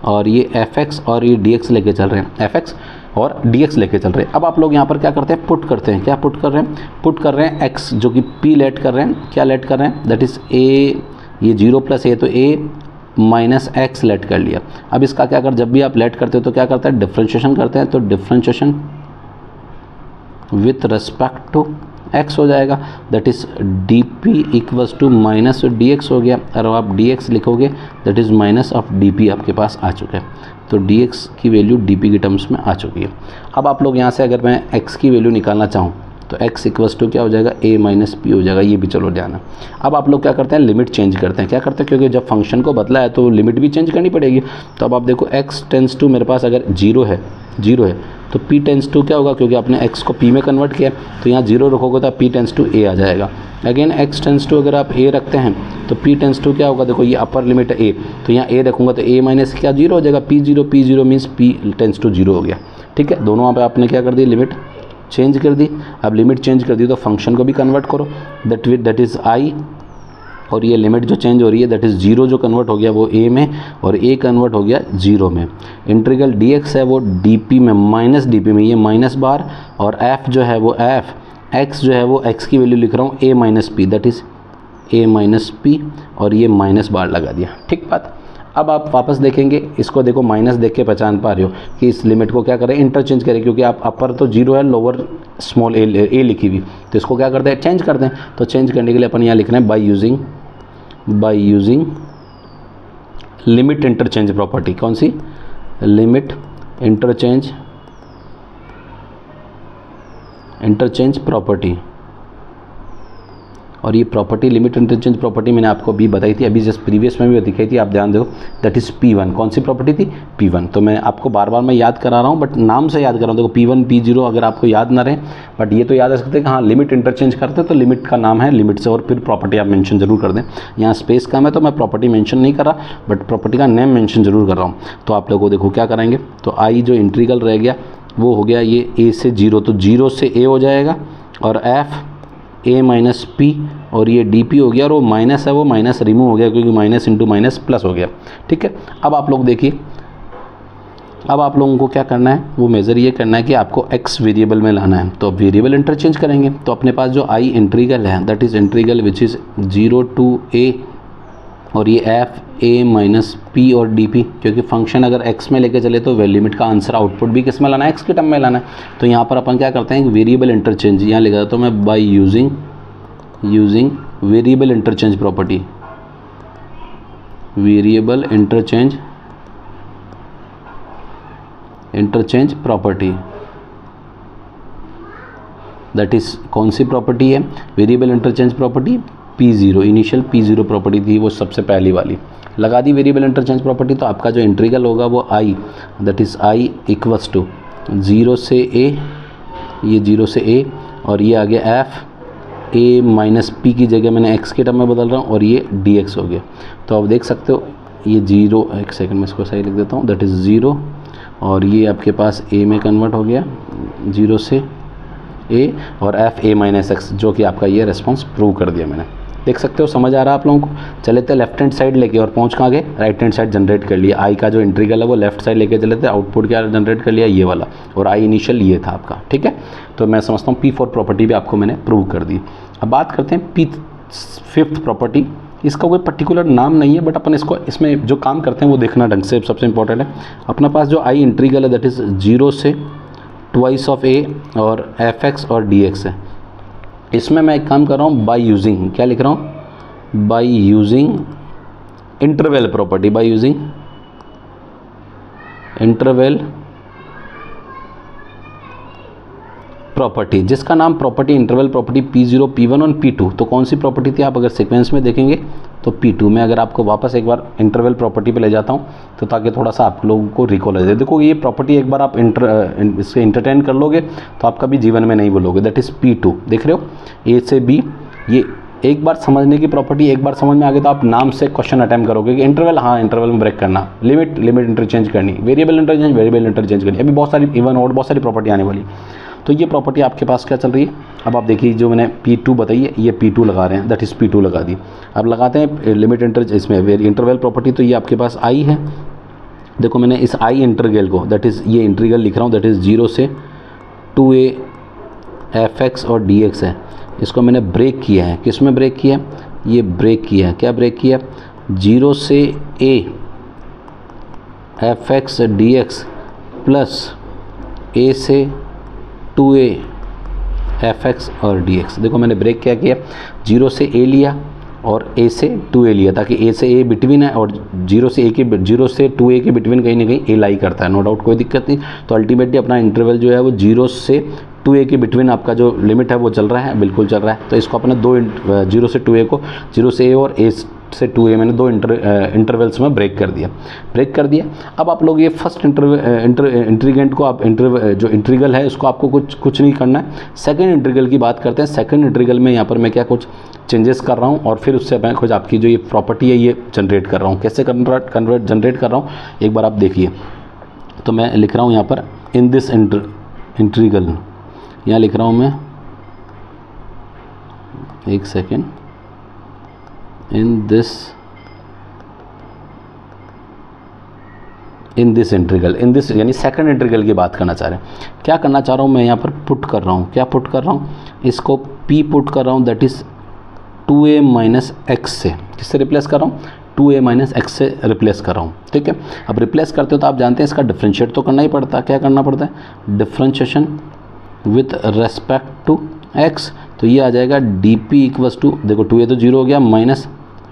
और ये fx और ये dx लेके चल रहे हैं, fx और dx लेके चल रहे हैं। अब आप लोग यहाँ पर क्या करते हैं, पुट करते हैं। क्या पुट कर रहे हैं, पुट कर रहे हैं x जो कि p लेट कर रहे हैं, क्या लेट कर रहे हैं, दैट इज़ a, ये 0 प्लस a तो a माइनस एक्स लेट कर लिया। अब इसका क्या कर, जब भी आप लेट करते हो तो क्या करते हैं, डिफ्रेंशिएशन करते हैं, तो differentiation with respect to x हो जाएगा, that is D P equals to minus D X हो गया। और आप डी एक्स लिखोगे that is minus of D P आपके पास आ चुका है, तो डी एक्स की वैल्यू डी पी की टर्म्स में आ चुकी है। अब आप लोग यहाँ से अगर मैं x की वैल्यू निकालना चाहूँ तो x इक्वल्स टू क्या हो जाएगा, a माइनस पी हो जाएगा, ये भी चलो ध्यान है। अब आप लोग क्या करते हैं, लिमिट चेंज करते हैं। क्या करते हैं, क्योंकि जब फंक्शन को बदला है तो लिमिट भी चेंज करनी पड़ेगी। तो अब आप देखो x टेंस टू मेरे पास अगर 0 है तो p टेंस टू क्या होगा, क्योंकि आपने x को p में कन्वर्ट किया तो यहाँ 0 रखोगे तो p टेंस टू a आ जाएगा। अगेन x टेंस टू अगर आप a रखते हैं तो p टेंस टू क्या होगा, देखो ये अपर लिमिट है a, तो यहाँ a रखूँगा तो a माइनस क्या 0 हो जाएगा, p0 means p tends to 0 हो गया। ठीक है, दोनों वहाँ पे आपने क्या कर दी, लिमिट चेंज कर दी। अब लिमिट चेंज कर दी तो फंक्शन को भी कन्वर्ट करो, दैट इज़ i, और ये लिमिट जो चेंज हो रही है दैट इज़ 0 जो कन्वर्ट हो गया वो a में, और a कन्वर्ट हो गया 0 में। इंटीग्रल dx है वो dp में, माइनस dp में, ये माइनस बार, और f जो है वो x जो है वो x की वैल्यू लिख रहा हूँ a minus P, that is a minus P, और ये माइनस बार लगा दिया। ठीक बात। अब आप वापस देखेंगे इसको, देखो माइनस देख के पहचान पा रहे हो कि इस लिमिट को क्या करें, इंटरचेंज करें, क्योंकि आप अपर तो 0 है, लोअर स्मॉल a लिखी हुई, तो इसको क्या करते हैं, चेंज कर दें। तो चेंज करने के लिए अपन यहाँ लिख रहे हैं by using limit interchange property. कौन सी, लिमिट इंटरचेंज प्रॉपर्टी। और ये प्रॉपर्टी, लिमिट इंटरचेंज प्रॉपर्टी मैंने आपको अभी बताई थी, अभी जस्ट प्रीवियस में भी दिखाई थी, आप ध्यान दो, दैट इज़ P1। कौन सी प्रॉपर्टी थी, P1। तो मैं आपको बार बार मैं याद करा रहा हूँ, बट नाम से याद कर रहा हूँ। देखो P1 P0 अगर आपको याद ना रहे, बट ये तो याद रख सकते हैं कि हाँ लिमिट इंटरचेंज करते हैं तो लिमिट का नाम है लिमिट से, और फिर प्रॉपर्टी आप मेंशन जरूर कर दें। यहाँ स्पेस कम है तो मैं प्रॉपर्टी मेंशन नहीं कर रहा, बट प्रॉपर्टी का नेम मेंशन जरूर कर रहा हूँ। तो आप लोगों को देखो क्या करेंगे, तो आई जो इंटीग्रल रह गया वो हो गया ये a से 0, तो 0 से a हो जाएगा, और f a माइनस पी, और ये डी हो गया, और वो माइनस है वो माइनस रिमूव हो गया, क्योंकि माइनस इंटू माइनस प्लस हो गया। ठीक है, अब आप लोग देखिए, अब आप लोगों को क्या करना है, वो मेज़र ये करना है कि आपको x वेरिएबल में लाना है। तो अब वेरिएबल इंटरचेंज करेंगे, तो अपने पास जो i इंटीग्रल है that is integral which is 0 to a, और ये f a माइनस पी और डी पी, क्योंकि फंक्शन अगर x में लेके चले तो वे लिमिट का आंसर आउटपुट भी किस में लाना है, x के टर्म में लाना है। तो यहाँ पर अपन क्या करते हैं, वेरिएबल इंटरचेंज यहाँ लिखा था तो मैं by using variable interchange property, variable interchange property, that is कौन सी प्रॉपर्टी है, variable interchange property P0, initial P0 property थी वो सबसे पहली वाली, लगा दी वेरिएबल इंटरचेंज प्रॉपर्टी। तो आपका जो इंटीग्रल होगा वो i, that is i equals to 0 से a, ये 0 से a, और ये आ गया f a माइनस पी की जगह मैंने x के टर्म में बदल रहा हूँ, और ये dx हो गया। तो आप देख सकते हो ये 0, एक सेकंड में इसको सही लिख देता हूँ, दैट इज़ 0, और ये आपके पास a में कन्वर्ट हो गया 0 से a, और f a माइनस एक्स, जो कि आपका ये रिस्पॉन्स प्रूव कर दिया मैंने। देख सकते हो, समझ आ रहा है आप लोगों को। चले थे लेफ्ट हैंड साइड लेके, और पहुंच कहाँ गए, राइट हैंड साइड जनरेट कर लिया। आई का जो इंटीग्रल है वो लेफ्ट साइड लेके चले थे, आउटपुट क्या जनरेट कर लिया, ये वाला, और आई इनिशियल ये था आपका। ठीक है, तो मैं समझता हूँ P4 प्रॉपर्टी भी आपको मैंने प्रूव कर दी। अब बात करते हैं P5 प्रॉपर्टी। इसका कोई पर्टिकुलर नाम नहीं है, बट अपन इसमें जो काम करते हैं वो देखना ढंग से सबसे इंपॉर्टेंट है। अपना पास जो आई इंटीग्रल है दैट इज़ 0 से ट्वाइस ऑफ a और fx और dx है। इसमें मैं एक काम कर रहा हूँ बाय यूजिंग, क्या लिख रहा हूँ, by using interval property, by using interval property, जिसका नाम property interval property P0, P1 और P2। तो कौन सी प्रॉपर्टी थी, आप अगर सीक्वेंस में देखेंगे तो P2 में। अगर आपको वापस एक बार इंटरवल प्रॉपर्टी पे ले जाता हूँ तो ताकि थोड़ा सा आप लोगों को रिकॉल आ जाए। देखो ये प्रॉपर्टी एक बार आप इससे इंटरटेन कर लोगे तो आप कभी जीवन में नहीं भूलोगे। दैट इज़ P2, देख रहे हो, A से B। ये एक बार समझने की प्रॉपर्टी, एक बार समझ में आ गई तो आप नाम से क्वेश्चन अटेम्प्ट करोगे कि इंटरवल, हाँ इंटरवल में ब्रेक करना, लिमिट इंटरचेंज करनी, वेरिएबल इंटरचेंज करनी, अभी बहुत सारी इवन और बहुत सारी प्रॉपर्टी आने वाली। तो ये प्रॉपर्टी आपके पास क्या चल रही है। अब आप देखिए जो मैंने P2 बताई है, ये P2 लगा रहे हैं, दैट इज़ P2 लगा दी। अब लगाते हैं लिमिट इसमें इंटरवल प्रॉपर्टी। तो ये आपके पास I है, देखो मैंने इस आई इंटीग्रल को, दैट इज़ ये इंटीग्रल लिख रहा हूँ, दैट इज़ 0 से 2a fx और dx है, इसको मैंने ब्रेक किया है। किस में ब्रेक किया है? ये ब्रेक किया है। क्या ब्रेक किया? 0 से a fx dx plus a से 2a fx और dx। देखो मैंने ब्रेक क्या किया, 0 से a लिया और a से 2a लिया, ताकि a से a बिटवीन है और 0 से 2a के बिटवीन कहीं ना कहीं a लाई करता है, नो डाउट, कोई दिक्कत नहीं। तो अल्टीमेटली अपना इंटरवल जो है वो 0 से 2a के बिटवीन आपका जो लिमिट है वो चल रहा है, बिल्कुल चल रहा है। तो इसको अपने 0 से 2a को 0 से a और a से 2a मैंने दो इंटरवल्स में ब्रेक कर दिया। अब आप लोग ये फर्स्ट इंटीग्रेंट को आप जो इंटीग्रल है उसको आपको कुछ नहीं करना है। सेकंड इंटीग्रल की बात करते हैं। सेकंड इंटीग्रल में यहाँ पर मैं क्या कुछ चेंजेस कर रहा हूँ और फिर उससे मैं कुछ आपकी जो ये प्रॉपर्टी है ये जनरेट कर रहा हूँ। कैसे जनरेट कर रहा हूँ एक बार आप देखिए। तो मैं लिख रहा हूँ यहाँ पर इन दिस इंटीग्रल, यहाँ लिख रहा हूँ मैं, एक सेकेंड, इन दिस इंटीग्रल, यानी सेकंड इंटीग्रल की बात करना चाह रहे हैं। क्या करना चाह रहा हूँ मैं यहाँ पर पुट कर रहा हूँ, क्या पुट कर रहा हूँ, इसको p पुट कर रहा हूँ, that is 2a minus x से, किससे रिप्लेस कर रहा हूँ, 2a माइनस एक्स से रिप्लेस कर रहा हूँ। ठीक है, अब रिप्लेस करते हो तो आप जानते हैं इसका डिफ्रेंशिएट तो करना ही पड़ता है। क्या करना पड़ता है, differentiation with respect to x। तो ये आ जाएगा dp इक्वस टू, देखो 2a तो 0 हो गया, माइनस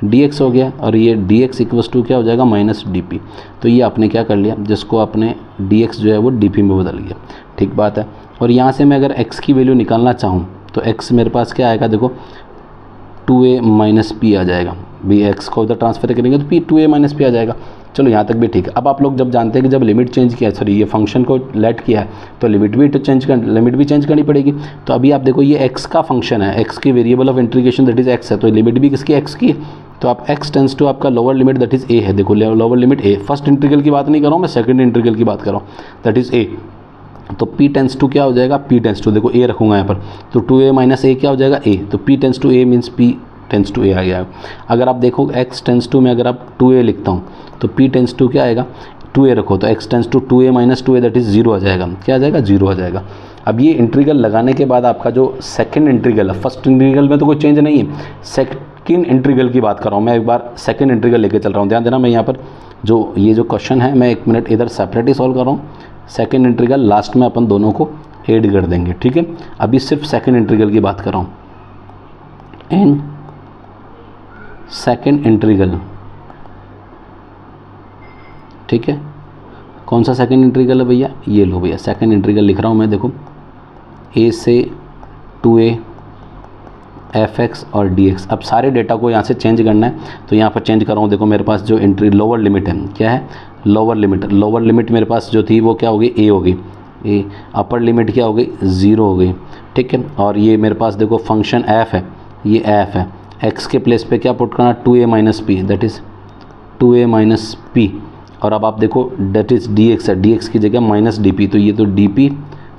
dx हो गया, और ये dx इक्वस टू क्या हो जाएगा, माइनस dp। तो ये आपने क्या कर लिया, जिसको आपने dx जो है वो dp में बदल गया। ठीक बात है। और यहाँ से मैं अगर x की वैल्यू निकालना चाहूँ तो x मेरे पास क्या आएगा, देखो 2a माइनस p आ जाएगा। भी x को उधर ट्रांसफर करेंगे तो p 2a माइनस p आ जाएगा। चलो यहाँ तक भी ठीक है। अब आप लोग जब जानते हैं कि जब लिमिट चेंज किया, सॉरी ये फंक्शन को लेट किया है, तो लिमिट भी चेंज करनी पड़ेगी। तो अभी आप देखो ये x का फंक्शन है, x की variable of integration that is x है, तो लिमिट भी किसकी, x की। तो आप x टेंस टू आपका lower limit that is a है। देखो lower limit a, first integral की बात नहीं कर रहा हूँ मैं, सेकंड इंटीग्रल की बात कर रहा हूँ, दैट इज a। तो p टेंस टू क्या हो जाएगा, p टेंस टू, देखो a रखूँगा यहाँ पर, तो 2a माइनस a क्या हो जाएगा, a। तो p tends to a means p tends to a आ गया। अगर आप देखो x टेंस टू में अगर आप 2a लिखता हूँ तो p टेंस टू क्या आएगा, 2a रखो तो x tends to 2a minus 2a that is 0 आ जाएगा। क्या आ जाएगा, 0 आ जाएगा। अब ये इंटीग्रल लगाने के बाद आपका जो सेकंड इंटीग्रल है, फर्स्ट इंटीग्रल में तो कोई चेंज नहीं है, सेकंड इंटीग्रल की बात कर रहा हूँ मैं। एक बार सेकंड इंटीग्रल लेके चल रहा हूँ, ध्यान देना। मैं यहाँ पर ये जो क्वेश्चन है मैं 1 मिनट इधर सेपरेट ही सॉल्व कर रहा हूँ। सेकंड इंटीग्रल लास्ट में अपन दोनों को ऐड कर देंगे। ठीक है, अभी सिर्फ सेकंड इंटीग्रल की बात कर रहा हूँ। इन सेकंड इंटीग्रल, ठीक है, कौन सा सेकंड इंटीग्रल है भैया, ये लो भैया, सेकंड इंटीग्रल लिख रहा हूँ मैं। देखो a से 2a fx और dx। अब सारे डेटा को यहाँ से चेंज करना है, तो यहाँ पर चेंज कर रहा हूँ। देखो मेरे पास जो लोअर लिमिट है, क्या है, लोअर लिमिट मेरे पास जो थी वो क्या हो गई, a हो गई, a। अपर लिमिट क्या हो गई, 0 हो गई। ठीक है, और ये मेरे पास देखो फंक्शन f है, ये f है, x के प्लेस पे क्या पुट करना, 2a minus p, that is 2a minus p। और अब आप देखो दैट इज़ dx है, dx की जगह माइनस dp, तो ये तो dp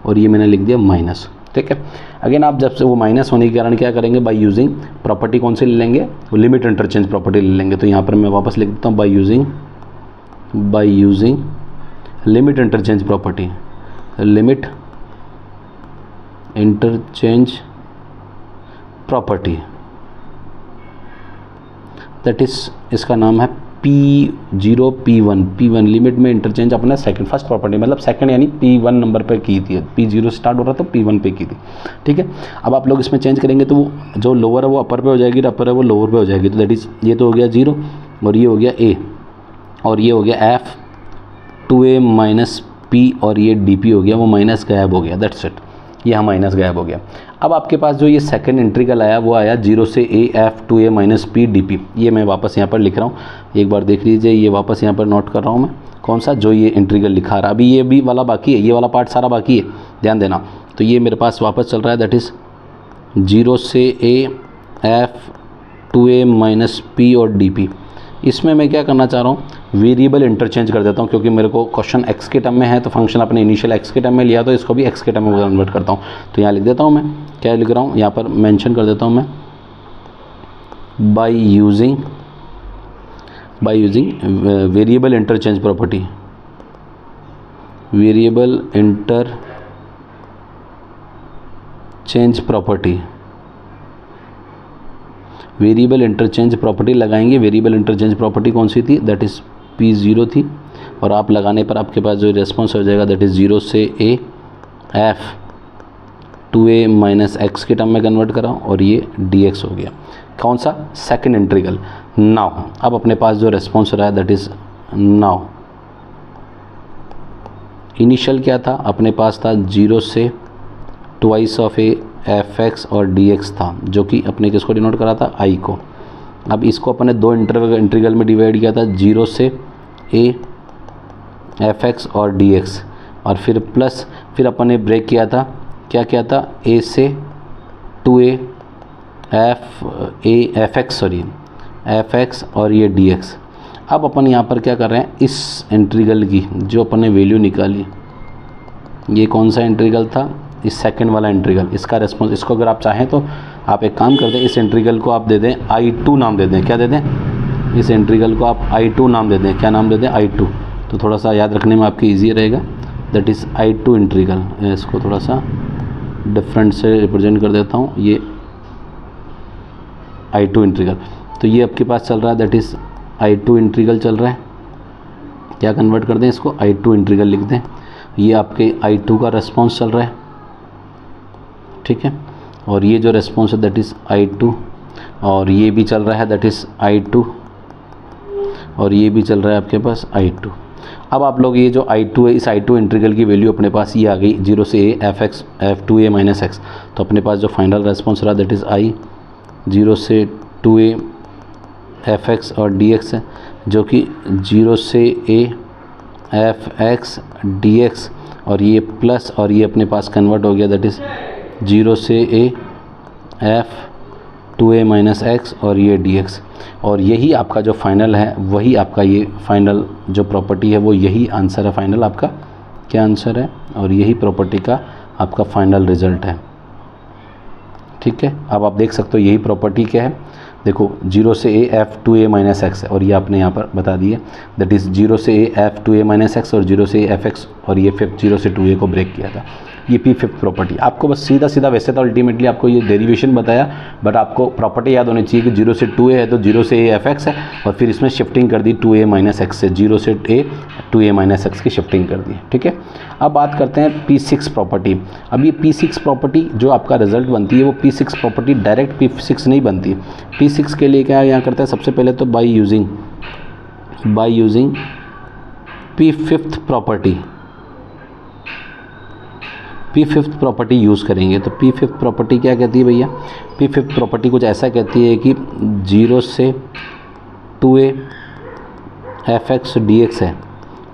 और ये मैंने लिख दिया माइनस। ठीक है, अगेन आप जब से वो माइनस होने के कारण क्या करेंगे, बाय यूजिंग प्रॉपर्टी कौन सी ले लेंगे, वो लिमिट इंटरचेंज प्रॉपर्टी ले लेंगे। तो यहाँ पर मैं वापस लिख देता हूँ by using limit interchange property, limit interchange property, that is, इसका नाम है P0 P1 लिमिट में इंटरचेंज अपना सेकंड, फर्स्ट प्रॉपर्टी मतलब सेकंड यानी P1 नंबर पे की थी, P0 स्टार्ट हो रहा था तो P1 पे की थी। ठीक है, अब आप लोग इसमें चेंज करेंगे तो वो जो लोअर है वो अपर पे हो जाएगी, अपर है वो लोअर पे हो जाएगी। तो दैट इज़, ये तो हो गया 0 और ये हो गया a और ये हो गया f, 2a माइनस p और ये dp हो गया, वो माइनस गायब हो गया, दैट्स इट, यहाँ माइनस गायब हो गया। अब आपके पास जो ये सेकंड इंटीग्रल आया वो आया 0 से a f 2a minus p dp। ये मैं वापस यहाँ पर लिख रहा हूँ, एक बार देख लीजिए, ये वापस यहाँ पर नोट कर रहा हूँ मैं, कौन सा, जो ये इंटीग्रल लिखा रहा। अभी ये भी वाला बाकी है, ये वाला पार्ट सारा बाकी है, ध्यान देना। तो ये मेरे पास वापस चल रहा है, दैट इज़ 0 से a f 2a minus p और dp। इसमें मैं क्या करना चाह रहा हूँ, वेरिएबल इंटरचेंज कर देता हूँ, क्योंकि मेरे को क्वेश्चन x के टर्म में है, तो फंक्शन अपने इनिशियल x के टर्म में लिया, तो इसको भी x के टर्म में कन्वर्ट करता हूँ। तो यहाँ लिख देता हूँ मैं, क्या लिख रहा हूँ यहाँ पर मेंशन कर देता हूँ मैं, by using variable interchange property, variable interchange property, variable interchange property लगाएंगे। वेरिएबल इंटरचेंज प्रॉपर्टी कौन सी थी? दैट इज़ P0 थी, और आप लगाने पर आपके पास जो रेस्पॉन्स हो जाएगा दैट इज़ 0 से a f 2a minus x के टर्म में कन्वर्ट करा और ये dx हो गया। कौन सा? Second integral. नाउ अब अपने पास जो रेस्पॉन्स रहा है दैट इज़, नाउ इनिशियल क्या था अपने पास? था 0 से twice of A F x और डी एक्स था, जो कि अपने किसको डिनोट करा था? आई को। अब इसको अपने दो इंटीग्रल में डिवाइड किया था, 0 से ए एफ एक्स और डी एक्स, और फिर प्लस, फिर अपन ने ब्रेक किया था, क्या किया था? ए से 2a एफ एक्स और ये डी एक्स। अब अपन यहाँ पर क्या कर रहे हैं? इस इंटीग्रल की जो अपन ने वैल्यू निकाली, ये कौन सा इंटीग्रल था? इस सेकंड वाला इंटीग्रल। इसका रेस्पॉन्स, इसको अगर आप चाहें तो आप एक काम करते हैं, इस इंटीग्रल को आप दे दें I2 नाम दे दें। क्या दे दें? इस इंटीग्रल को आप I2 नाम दे दें। क्या नाम दे दें? I2। तो थोड़ा सा याद रखने में आपके ईजी रहेगा, दैट इज़ I2 इंटीग्रल। इसको थोड़ा सा डिफरेंट से रिप्रेजेंट कर देता हूँ, ये I2 इंटीग्रल। तो ये आपके पास चल रहा है, दैट इज़ I2 इंटीग्रल चल रहा है। क्या कन्वर्ट कर दें इसको? I2 इंटीग्रल लिख दें। ये आपके I2 का रेस्पॉन्स चल रहा है, ठीक है। और ये जो रेस्पॉन्स है दैट इज़ I2, और ये भी चल रहा है दैट इज़ I2, और ये भी चल रहा है आपके पास I2। अब आप लोग ये जो I2 है, इस I2 इंटीग्रल की वैल्यू अपने पास ये आ गई 0 से a F X F 2a minus x. तो अपने पास जो फाइनल रेस्पॉन्स रहा दैट इज़ I 0 से 2a एफ एक्स और डी एक्स है, जो कि 0 से a F X D X, और ये प्लस, और ये अपने पास कन्वर्ट हो गया दैट इज़ 0 से a F 2a minus x और ये dx। और यही आपका जो फाइनल है, वही आपका ये फाइनल जो प्रॉपर्टी है, वो यही आंसर है फाइनल आपका। क्या आंसर है? और यही प्रॉपर्टी का आपका फाइनल रिजल्ट है, ठीक है। अब आप देख सकते हो यही प्रॉपर्टी क्या है। देखो 0 से a F 2a minus x है, और ये आपने यहाँ पर बता दिए दैट इज़ 0 से a F 2a minus x और 0 से a एफ एक्स, और ये फिर 0 से 2a को ब्रेक किया था। ये P5 प्रॉपर्टी आपको बस सीधा सीधा, वैसे तो अल्टीमेटली आपको ये डेरिवेशन बताया, बट आपको प्रॉपर्टी याद होनी चाहिए कि 0 से 2a है तो 0 से a एफ एक्स है, और फिर इसमें शिफ्टिंग कर दी 2a माइनस एक्स से, 0 से a 2a माइनस एक्स की शिफ्टिंग कर दी, ठीक है। अब बात करते हैं P6 प्रॉपर्टी। अब ये P6 प्रॉपर्टी जो आपका रिजल्ट बनती है, वो P6 प्रॉपर्टी डायरेक्ट P6 नहीं बनती। P6 के लिए क्या यहाँ करते हैं? सबसे पहले तो by using P5 property, P5 property use करेंगे। तो P5 प्रॉपर्टी क्या कहती है भैया? P5 प्रॉपर्टी कुछ ऐसा कहती है कि 0 से 2a F X D x है,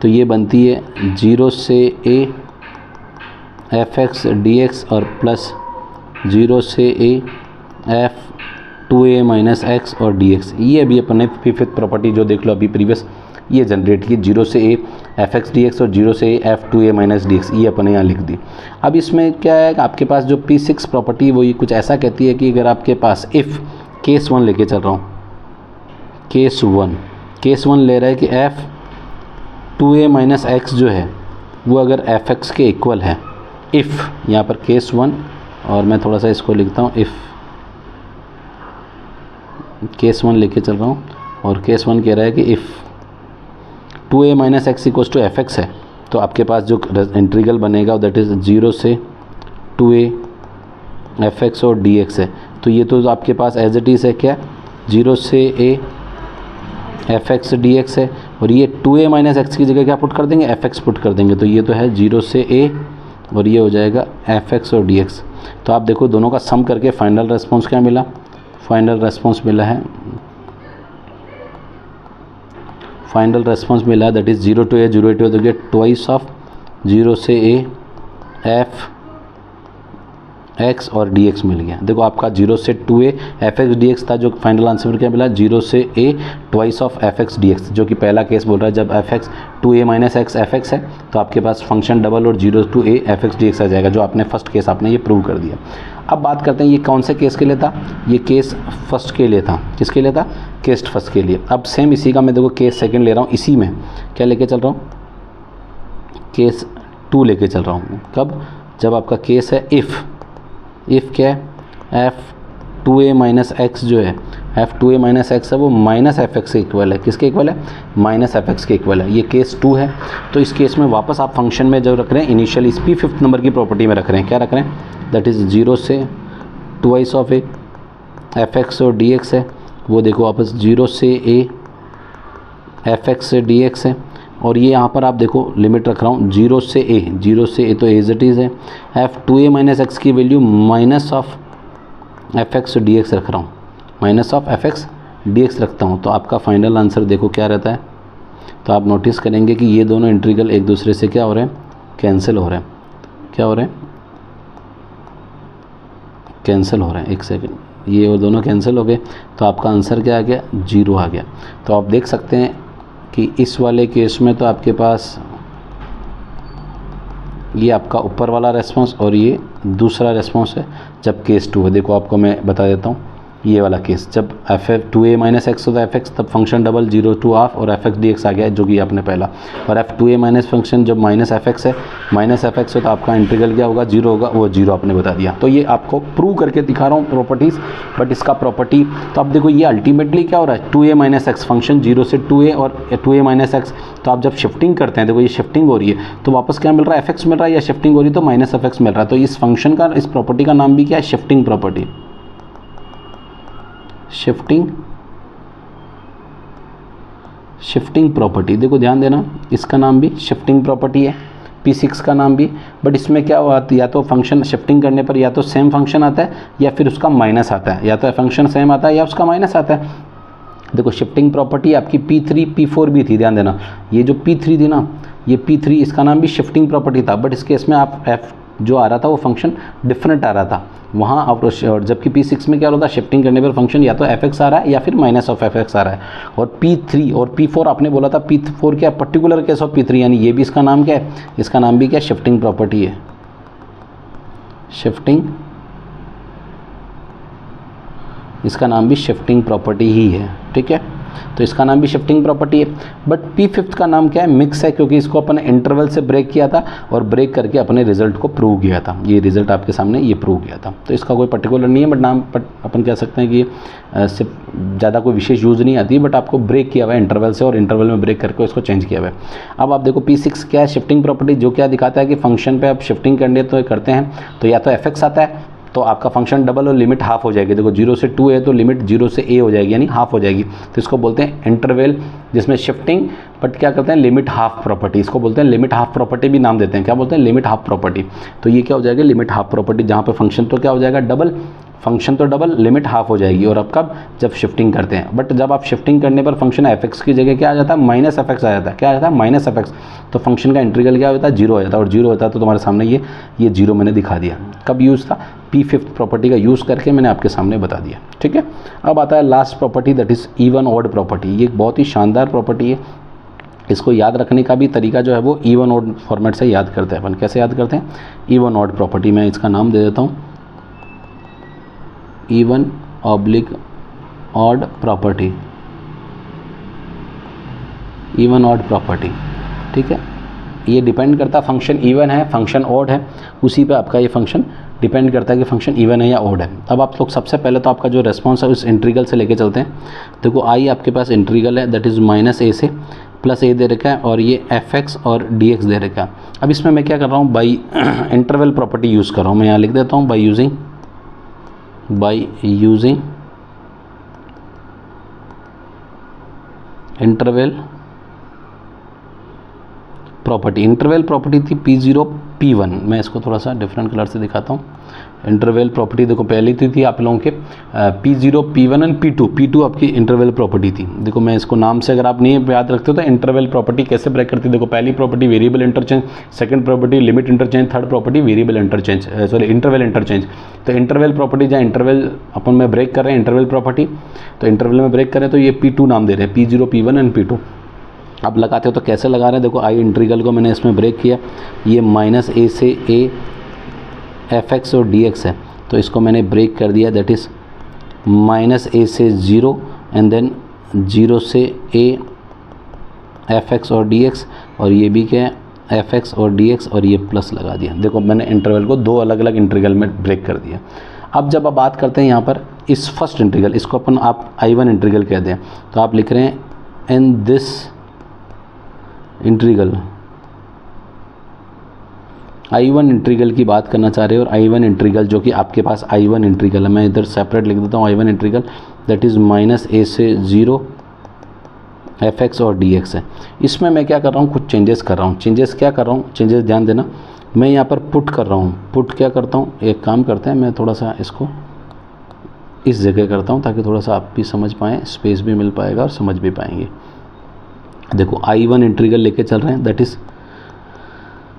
तो ये बनती है 0 से a F X D X और प्लस 0 से a F 2a minus x और डी एक्स। ये अभी अपन ने P5 प्रॉपर्टी जो देख लो अभी प्रीवियस, ये जनरेट की 0 से a F X D X और 0 से a F 2a minus D x, ये अपन ने यहाँ लिख दी। अब इसमें क्या है, आपके पास जो P6 प्रॉपर्टी वो ये कुछ ऐसा कहती है कि अगर आपके पास इफ़ केस 1 लेके चल रहा हूँ, केस 1 ले रहा है कि एफ 2a माइनस एक्स जो है वो अगर एफ एक्स के इक्वल है, इफ़ यहाँ पर केस 1, और मैं थोड़ा सा इसको लिखता हूँ, इफ़ केस 1 लेके चल रहा हूँ, और केस 1 कह रहा है कि if 2a minus x equals to f x है, तो आपके पास जो इंटीग्रल बनेगा दैट इज़ 0 से 2a एफ एक्स और डी एक्स है। तो ये तो आपके पास एज इट इज़ है क्या, 0 से a F X D x है, और ये 2a माइनस एक्स की जगह क्या पुट कर देंगे? एफ एक्स पुट कर देंगे। तो ये तो है 0 से a, और ये हो जाएगा एफ एक्स और डी एक्स। तो आप देखो दोनों का सम करके फाइनल रेस्पॉन्स क्या मिला? फाइनल रेस्पॉन्स मिला है that is 0 to a 0 to a, तो गेट ट्वाइस ऑफ 0 से a एफ एक्स और डी एक्स मिल गया। देखो आपका 0 से 2a F X D x था, जो फाइनल आंसर क्या मिला? 0 से a twice of f X D x, जो कि पहला केस बोल रहा है जब F x 2a minus X F x है तो आपके पास फंक्शन डबल और 0 to a F X D X आ जाएगा, जो आपने फर्स्ट केस आपने ये प्रूव कर दिया। अब बात करते हैं ये कौन से केस के लिए था? ये केस फर्स्ट के लिए था। किसके लिए था? केस फर्स्ट के लिए। अब सेम इसी का मैं देखो केस सेकंड ले रहा हूँ, इसी में क्या लेके चल रहा हूँ? केस 2 लेके चल रहा हूँ। कब? जब आपका केस है इफ़ क्या है, f2a माइनस एक्स जो है, f2a माइनस एक्स है वो माइनस एफ एक्स के इक्वल है। किसके इक्वल है? माइनस एफ एक्स के इक्वल है। ये केस 2 है। तो इस केस में वापस आप फंक्शन में जो रख रहे हैं इनिशियल इस पी फिफ्थ नंबर की प्रॉपर्टी में रख रहे हैं। क्या रख रहे हैं? दैट इज़ 0 से twice of A F x और डी एक्स है, वो देखो वापस 0 से ए एफ एक्स से डी एक्स है। और ये यहाँ पर आप देखो लिमिट रख रहा हूँ 0 से ए, तो एज इट इज़ है। f2a माइनस एक्स की value minus of f X D x रख रहा हूँ, minus of f X D x रखता हूँ। तो आपका फाइनल आंसर देखो क्या रहता है। तो आप नोटिस करेंगे कि ये दोनों इंटीग्रल एक दूसरे से क्या हो रहे हैं? कैंसिल हो रहे हैं। क्या हो रहे हैं? कैंसिल हो रहे हैं। एक सेकेंड, ये और दोनों कैंसिल हो गए तो आपका आंसर क्या आ गया? 0 आ गया। तो आप देख सकते हैं कि इस वाले केस में तो आपके पास ये आपका ऊपर वाला रेस्पॉन्स और ये दूसरा रेस्पॉन्स है जब केस 2 है। देखो आपको मैं बता देता हूँ, ये वाला केस जब f2a माइनस एक्स होता है एफ एक्स, तब फंक्शन डबल 0 to हाफ और एफ एक्स डी एक्स आ गया जो कि आपने पहला। और f2a माइनस फंक्शन जब माइनस एफ एक्स है, माइनस एफ एक्स हो तो आपका इंटीग्रल क्या होगा? 0 होगा, वो 0 आपने बता दिया। तो ये आपको प्रूव करके दिखा रहा हूँ प्रॉपर्टीज़, बट इसका प्रॉपर्टी तो आप देखो ये अल्टीमेटली क्या हो रहा है? 2a माइनस एक्स फंक्शन 0 से 2a और 2a माइनस एक्स। तो आप जब शिफ्टिंग करते हैं, देखो ये शिफ्टिंग हो रही है तो वापस क्या मिल रहा है? एफ एक्स मिल रहा है, या शिफ्टिंग हो रही है तो माइनस एफ एक्स मिल रहा है। तो इस फंक्शन का, इस प्रॉपर्टी का नाम भी क्या है? Shifting property. शिफ्टिंग प्रॉपर्टी, देखो ध्यान देना, इसका नाम भी शिफ्टिंग प्रॉपर्टी है, P6 का नाम भी। बट इसमें क्या हुआ? या तो फंक्शन शिफ्टिंग करने पर या तो सेम फंक्शन आता है या फिर उसका माइनस आता है, या तो फंक्शन सेम आता है या उसका माइनस आता है। देखो शिफ्टिंग प्रॉपर्टी आपकी P3 P4 भी थी, ध्यान देना। ये जो P3 थी ना, ये P3 इसका नाम भी शिफ्टिंग प्रॉपर्टी था, बट इस केस में आप f जो आ रहा था वो फंक्शन डिफरेंट आ रहा था वहाँ। और जबकि P6 में क्या होता है? शिफ्टिंग करने पर फंक्शन या तो एफ एक्स आ रहा है या फिर माइनस ऑफ एफ एक्स आ रहा है। और P3 और P4 आपने बोला था, P4 क्या? पर्टिकुलर केस ऑफ P3, यानी ये भी इसका नाम क्या है? इसका नाम भी क्या? शिफ्टिंग प्रॉपर्टी है। शिफ्टिंग, इसका नाम भी शिफ्टिंग प्रॉपर्टी ही है, ठीक है। तो इसका नाम भी शिफ्टिंग प्रॉपर्टी है। बट P5 का नाम क्या है? मिक्स है, क्योंकि इसको अपन इंटरवल से ब्रेक किया था और ब्रेक करके अपने रिजल्ट को प्रूव किया था। ये रिजल्ट आपके सामने ये प्रूव किया था। तो इसका कोई पर्टिकुलर नहीं है, बट नाम अपन कह सकते हैं कि सिर्फ ज़्यादा कोई विशेष यूज़ नहीं आती, बट आपको ब्रेक किया हुआ है इंटरवल से और इंटरवल में ब्रेक करके उसको चेंज किया हुआ है। अब आप देखो P6 क्या है? शिफ्टिंग प्रॉपर्टी, जो क्या दिखाता है कि फंक्शन पे आप शिफ्टिंग करने तो करते हैं तो या तो एफ एक्स आता है तो आपका फंक्शन डबल और लिमिट हाफ हो जाएगी। देखो 0 से 2 है तो लिमिट 0 से a हो जाएगी, यानी हाफ हो जाएगी। तो इसको बोलते हैं इंटरवल जिसमें शिफ्टिंग, बट क्या करते हैं? Limit half property. इसको बोलते हैं लिमिट हाफ प्रॉपर्टी भी नाम देते हैं। क्या बोलते हैं? Limit half property. तो ये क्या हो जाएगा? लिमिट हाफ प्रॉपर्टी, जहाँ पे फंक्शन तो क्या हो जाएगा? डबल, फंक्शन तो डबल, लिमिट हाफ हो जाएगी। और अब कब? जब शिफ्टिंग करते हैं। बट जब आप शिफ्टिंग करने पर फंक्शन एफ एक्स की जगह क्या आ जाता है? माइनस एफ एक्स आ जाता है। क्या आ जाता है? Minus F x. तो फंक्शन का इंटीग्रल क्या होता है? 0 हो जाता है। और 0 होता है तो तुम्हारे सामने ये 0 मैंने दिखा दिया। कब यूज़ था? P5 प्रॉपर्टी का यूज़ करके मैंने आपके सामने बता दिया, ठीक है। अब आता है last property, that is even odd property. ये एक बहुत ही शानदार प्रॉपर्टी है। इसको याद रखने का भी तरीका जो है वो इवन ऑड फॉर्मेट से याद करते हैं अपन। कैसे याद करते हैं? इवन ऑड प्रॉपर्टी, मैं इसका नाम दे देता हूँ even oblique odd property, even odd property, ठीक है। ये डिपेंड करता है फंक्शन इवन है, फंक्शन ऑड है, उसी पे आपका ये फंक्शन डिपेंड करता है कि फंक्शन इवन है या ऑड है। अब आप लोग सबसे पहले तो आपका जो रेस्पॉन्स है उस इंटीग्रल से लेके चलते हैं। देखो आई आपके पास इंटीग्रल है, दैट इज़ माइनस ए से प्लस ए दे रखा है, और ये एफ एक्स और डी एक्स दे रखा है। अब इसमें मैं क्या कर रहा हूँ? बाई इंटरवल प्रॉपर्टी यूज़ कर रहा हूँ। मैं यहाँ लिख देता हूँ by using interval property. Interval property थी P0 P1। मैं इसको थोड़ा सा डिफरेंट कलर से दिखाता हूँ। इंटरवल प्रॉपर्टी देखो पहली थी आप लोगों के P0 P1 एंड P2 आपकी इंटरवल प्रॉपर्टी थी। देखो मैं इसको नाम से अगर आप नहीं याद रखते हो तो इंटरवल प्रॉपर्टी कैसे ब्रेक करती है? देखो पहली property variable interchange, second property limit interchange, third property variable interchange, sorry interval interchange. तो इंटरवल प्रॉपर्टी जहाँ इंटरवल अपन में ब्रेक कर रहे हैं इंटरवल प्रॉपर्टी, तो इंटरवल में ब्रेक करें तो ये P2 नाम दे रहे हैं, P0 P1 एंड P2। आप लगाते हो तो कैसे लगा रहे हैं? देखो आई इंटीग्रल को मैंने इसमें ब्रेक किया, ये माइनस ए से ए एफ एक्स और डी एक्स है, तो इसको मैंने ब्रेक कर दिया, दैट इज़ माइनस ए से 0 एंड देन 0 से ए एफ एक्स और डी एक्स, और ये भी क्या है? एफ एक्स और डी एक्स और ये प्लस लगा दिया। देखो मैंने इंटरवल को दो अलग अलग इंटीग्रल में ब्रेक कर दिया। अब जब आप बात करते हैं यहाँ पर इस फर्स्ट इंटीग्रल, इसको अपन आप I1 इंटीग्रल कहते हैं, तो आप लिख रहे हैं in this integral, I1 integral की बात करना चाह रहे हो। और I1 इंटीग्रल जो कि आपके पास I1 इंटीग्रल है, मैं इधर सेपरेट लिख देता हूँ I1 integral, that is -a से 0 एफ एक्स और डी एक्स है। इसमें मैं क्या कर रहा हूँ, कुछ चेंजेस कर रहा हूँ। चेंजेस क्या कर रहा हूँ, चेंजेस ध्यान देना, मैं यहाँ पर पुट कर रहा हूँ। पुट क्या करता हूँ, एक काम करते हैं, मैं थोड़ा सा इसको इस जगह करता हूँ ताकि थोड़ा सा आप भी समझ पाएँ, स्पेस भी मिल पाएगा और समझ भी पाएंगे। देखो I1 इंटीग्रल लेके चल रहे हैं, दैट इज़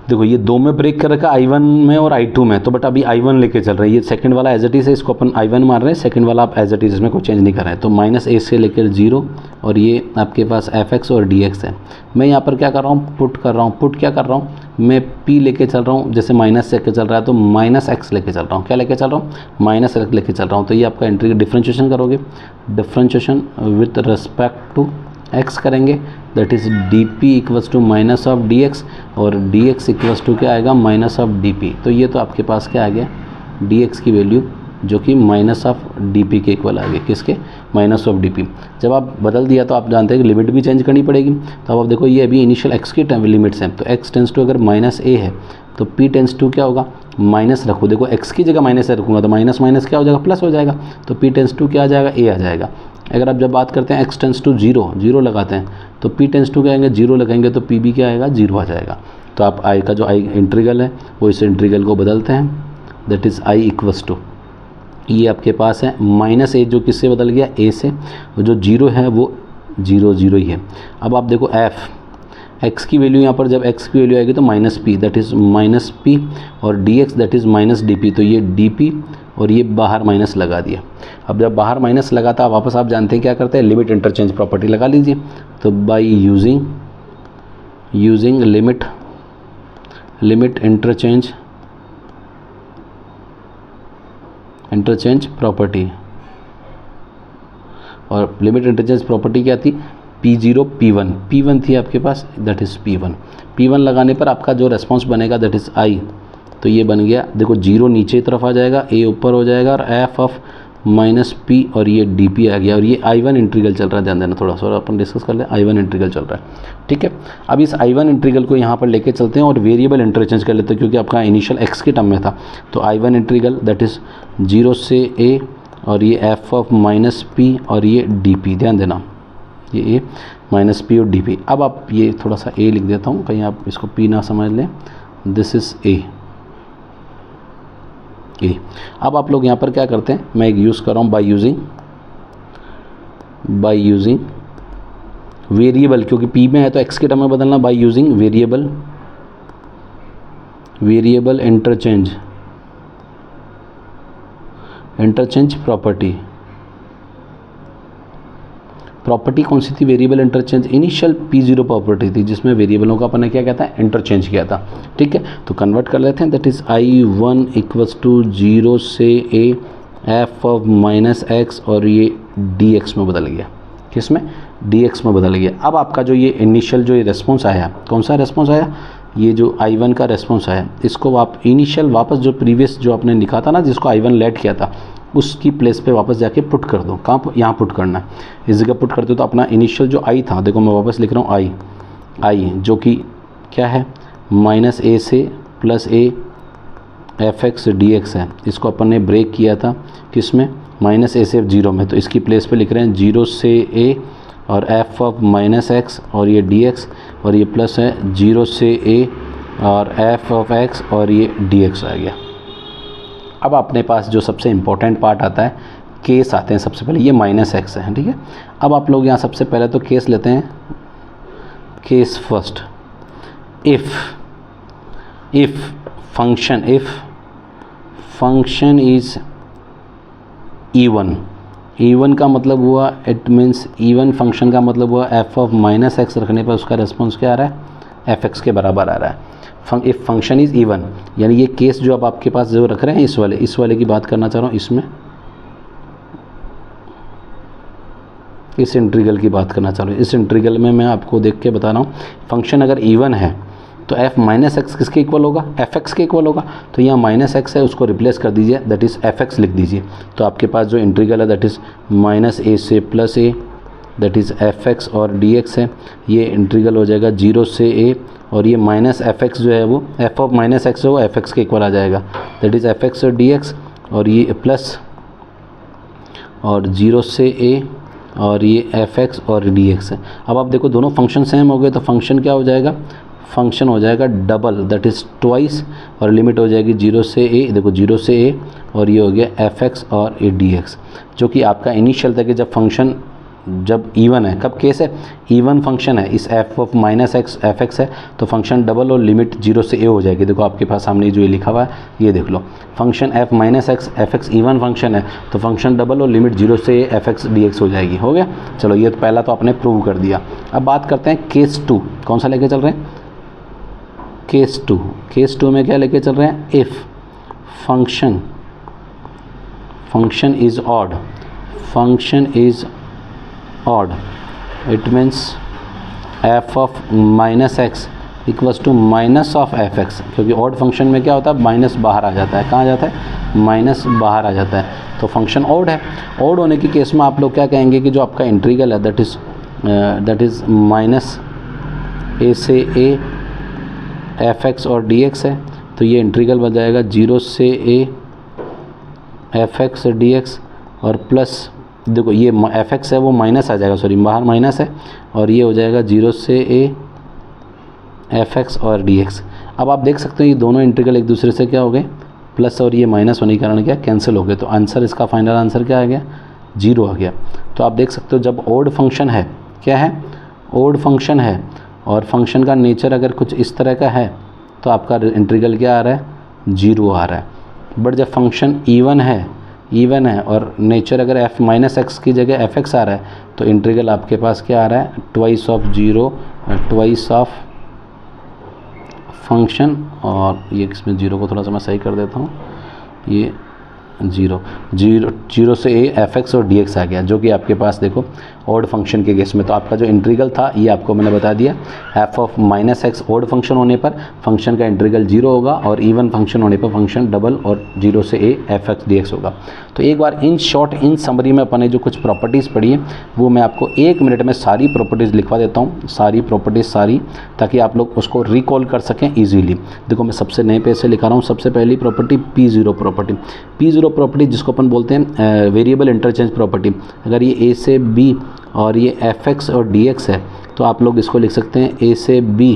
देखो ये दो में ब्रेक कर रखा I1 में और I2 में, तो बट अभी I1 लेके चल रहे हैं। ये सेकंड वाला एज इट इज़ है, इसको अपन I1 मार रहे हैं, सेकंड वाला आप एज इट इज़, इसमें कोई चेंज नहीं कर रहे हैं। तो -a से लेकर 0 और ये आपके पास एफ एक्स और डी एक्स है। मैं यहाँ पर क्या कर रहा हूँ, पुट कर रहा हूँ। पुट क्या कर रहा हूँ, मैं p लेके चल रहा हूँ, जैसे माइनस से लेके चल रहा है तो -x लेके चल रहा हूँ। क्या लेके चल रहा हूँ, -x लेके चल रहा हूँ। तो ये आपका इंटीग्रल डिफ्रेंशिएशन करोगे, differentiation with respect to x करेंगे, that is dp equals to minus of dx और dx इक्वल्स टू क्या आएगा, माइनस ऑफ dp। तो ये तो आपके पास क्या आ गया, dx की वैल्यू जो कि माइनस ऑफ dp के इक्वल आ गई, किसके, माइनस ऑफ dp। जब आप बदल दिया तो आप जानते हैं कि लिमिट भी चेंज करनी पड़ेगी। तो अब आप देखो ये अभी इनिशियल x की लिमिट्स हैं, तो x टेंस टू अगर -a है तो p टेंस टू क्या होगा, माइनस रखो। देखो x की जगह माइनस रखूँगा तो माइनस माइनस क्या हो जाएगा, प्लस हो जाएगा। तो p टेंस टू क्या आ जाएगा, a आ जाएगा। अगर आप जब बात करते हैं x टेंस टू 0 लगाते हैं तो p टेंस टू क्या आएंगे, 0 लगाएंगे तो p भी क्या आएगा, 0 आ जाएगा। तो आप i का जो i इंटीग्रल है वो इस इंटीग्रल को बदलते हैं, that is i equals to, ये आपके पास है -a जो किससे बदल गया, a से, जो 0 है वो 0 0 ही है। अब आप देखो x की वैल्यू, यहाँ पर जब x की वैल्यू आएगी तो -p, दैट इज़ -p और dx दैट इज़ -dp। तो ये dp और ये बाहर माइनस लगा दिया। अब जब बाहर माइनस लगाता वापस आप जानते हैं क्या करते हैं, लिमिट इंटरचेंज प्रॉपर्टी लगा लीजिए। तो by using limit interchange property, और लिमिट इंटरचेंज प्रॉपर्टी क्या थी, P0 P1 थी आपके पास, दैट इज़ P1 लगाने पर आपका जो रेस्पॉन्स बनेगा दैट इज़ I। तो ये बन गया, देखो 0 नीचे की तरफ आ जाएगा, a ऊपर हो जाएगा और f ऑफ -p और ये dp आ गया। और ये I1 इंटीग्रल चल रहा है, ध्यान देना थोड़ा सा, और अपन डिस्कस कर लें। I1 इंटीग्रल चल रहा है, ठीक है। अब इस I1 इंटीग्रल को यहाँ पर लेके चलते हैं और वेरिएबल इंटरचेंज कर लेते हैं, क्योंकि आपका इनिशियल x के टर्म में था। तो I1 इंटीग्रल दैट इज़ 0 से a और ये f ऑफ -p और ये dp, ध्यान देना ये a -p और dp। अब आप ये थोड़ा सा a लिख देता हूँ, कहीं आप इसको p ना समझ लें, दिस इज़ a। अब आप लोग यहाँ पर क्या करते हैं, मैं एक यूज़ कर रहा हूँ बाय यूजिंग वेरिएबल, क्योंकि p में है तो x के टर्म में बदलना, bye using variable interchange property कौन सी थी, variable interchange, initial P0 property थी जिसमें वेरिएबलों का अपन ने क्या कहता है, इंटरचेंज किया था, ठीक है। तो कन्वर्ट कर लेते हैं, that is I1 equals to 0 से a f ऑफ -x और ये dx में बदल गया, किस में, dx में बदल गया। अब आपका जो ये इनिशियल जो ये रेस्पॉन्स आया, कौन सा रेस्पॉन्स आया, ये जो I1 का रेस्पॉन्स आया, इसको आप इनिशियल वापस जो प्रीवियस जो आपने लिखा था ना, जिसको I1 लेट किया था, उसकी प्लेस पे वापस जाके पुट कर दो। कहाँ, यहाँ पुट करना है, इस जगह पुट करते हो तो अपना इनिशियल जो I था, देखो मैं वापस लिख रहा हूँ I जो कि क्या है, -a से +a एफ एक्स dx है। इसको अपन ने ब्रेक किया था किस में, -a से 0 में, तो इसकी प्लेस पे लिख रहे हैं 0 से a और f ऑफ -x और ये dx, और ये प्लस है 0 से a और f ऑफ x और ये dx आ गया। अब अपने पास जो सबसे इम्पोर्टेंट पार्ट आता है, केस आते हैं सबसे पहले, ये -x है, ठीक है। अब आप लोग यहाँ सबसे पहले तो केस लेते हैं, case first, if function is even का मतलब हुआ, इट मीन्स इवन फंक्शन का मतलब हुआ f ऑफ -x रखने पर उसका रेस्पॉन्स क्या आ रहा है, fx के बराबर आ रहा है। इफ़ फंक्शन इज़ इवन, यानी ये केस जो अब आपके पास जो रख रहे हैं, इस वाले की बात करना चाह रहा हूँ, इसमें इस इंटीग्रल की बात करना चाह रहा हूँ। इस इंटीग्रल में मैं आपको देख के बता रहा हूँ, फंक्शन अगर इवन है तो f माइनस एक्स किसके इक्वल होगा, एफ एक्स के इक्वल होगा। तो यहाँ माइनस एक्स है, उसको रिप्लेस कर दीजिए, दैट इज़ एफ एक्स लिख दीजिए। तो आपके पास जो इंटीग्रल है दैट इज़ माइनस ए से plus A, that is F x और डी एक्स है। ये इंटीग्रल हो जाएगा 0 से a, और ये माइनस एफ एक्स जो है वो एफ ऑफ माइनस एक्स है वो एफ एक्स के इक्वल आ जाएगा, दैट इज़ एफ एक्स और डी एक्स, और ये प्लस और 0 से a और ये एफ एक्स और डी एक्स है। अब आप देखो दोनों फंक्शन सेम हो गए, तो फंक्शन क्या हो जाएगा, फंक्शन हो जाएगा डबल, दैट इज़ ट्वाइस, और लिमिट हो जाएगी 0 से a, देखो 0 से a, और ये हो गया एफ एक्स और ए डी एक्स, जो कि आपका इनिशियल था कि जब फंक्शन जब इवन है, कब केस है, इवन फंक्शन है, इस F of minus X F x है, तो फंक्शन डबल और लिमिट 0 से a हो जाएगी। देखो आपके पास सामने जो ये लिखा हुआ है ये देख लो, function F minus X F X even function है, तो फंक्शन डबल और लिमिट 0 से a F X D X हो जाएगी। हो गया, चलो ये पहला तो आपने प्रूव कर दिया। अब बात करते हैं केस 2, कौन सा लेके चल रहे हैं, केस 2। केस 2 में क्या लेके चल रहे हैं, if function is odd, function is odd, it means f of minus x equals to minus of f x, क्योंकि ऑड फंक्शन में क्या होता है, माइनस बाहर आ जाता है, कहाँ जाता है, माइनस बाहर आ जाता है, तो फंक्शन ऑड है। ऑड होने के केस में आप लोग क्या कहेंगे कि जो आपका इंटीग्रल है दैट इज़ माइनस ए से ए एफ एक्स और डी एक्स है, तो ये इंटीग्रल बन जाएगा 0 से a F X D X, और प्लस देखो ये एफ एक्स है वो माइनस आ जाएगा, सॉरी बाहर माइनस है, और ये हो जाएगा 0 से a एफ एक्स और डी एक्स। अब आप देख सकते हो ये दोनों इंटीग्रल एक दूसरे से क्या हो गए, प्लस और ये माइनस होने के कारण क्या कैंसिल हो गए, तो आंसर इसका फाइनल आंसर क्या आ गया, 0 आ गया। तो आप देख सकते हो जब ऑड फंक्शन है, क्या है, ऑड फंक्शन है, और फंक्शन का नेचर अगर कुछ इस तरह का है तो आपका इंटीग्रल क्या आ रहा है, 0 आ रहा है। बट जब फंक्शन इवन है और नेचर अगर एफ माइनस एक्स की जगह एफ एक्स आ रहा है, तो इंटीग्रल आपके पास क्या आ रहा है, twice of 0 twice of function, और ये इसमें 0 को थोड़ा सा मैं सही कर देता हूँ, ये 0 से a एफ एक्स और डी एक्स आ गया, जो कि आपके पास देखो ऑड फंक्शन के केस में। तो आपका जो इंटीग्रल था ये आपको मैंने बता दिया, F of minus x odd function होने पर फंक्शन का इंटीग्रल 0 होगा, और इवन फंक्शन होने पर फंक्शन डबल और 0 से a F X D x होगा। तो एक बार इन शॉर्ट इन समरी में अपने जो कुछ प्रॉपर्टीज़ पढ़ी है वो मैं आपको 1 मिनट में सारी प्रॉपर्टीज़ लिखवा देता हूँ, सारी प्रॉपर्टीज़ सारी, ताकि आप लोग उसको रिकॉल कर सकें ईजीली। देखो मैं सबसे नए पेज से लिखा रहा हूँ। सबसे पहली property P0 property, P0 property जिसको अपन बोलते हैं वेरिएबल इंटरचेंज प्रॉपर्टी। अगर ये a से b और ये एफ एक्स और डी एक्स है, तो आप लोग इसको लिख सकते हैं a से b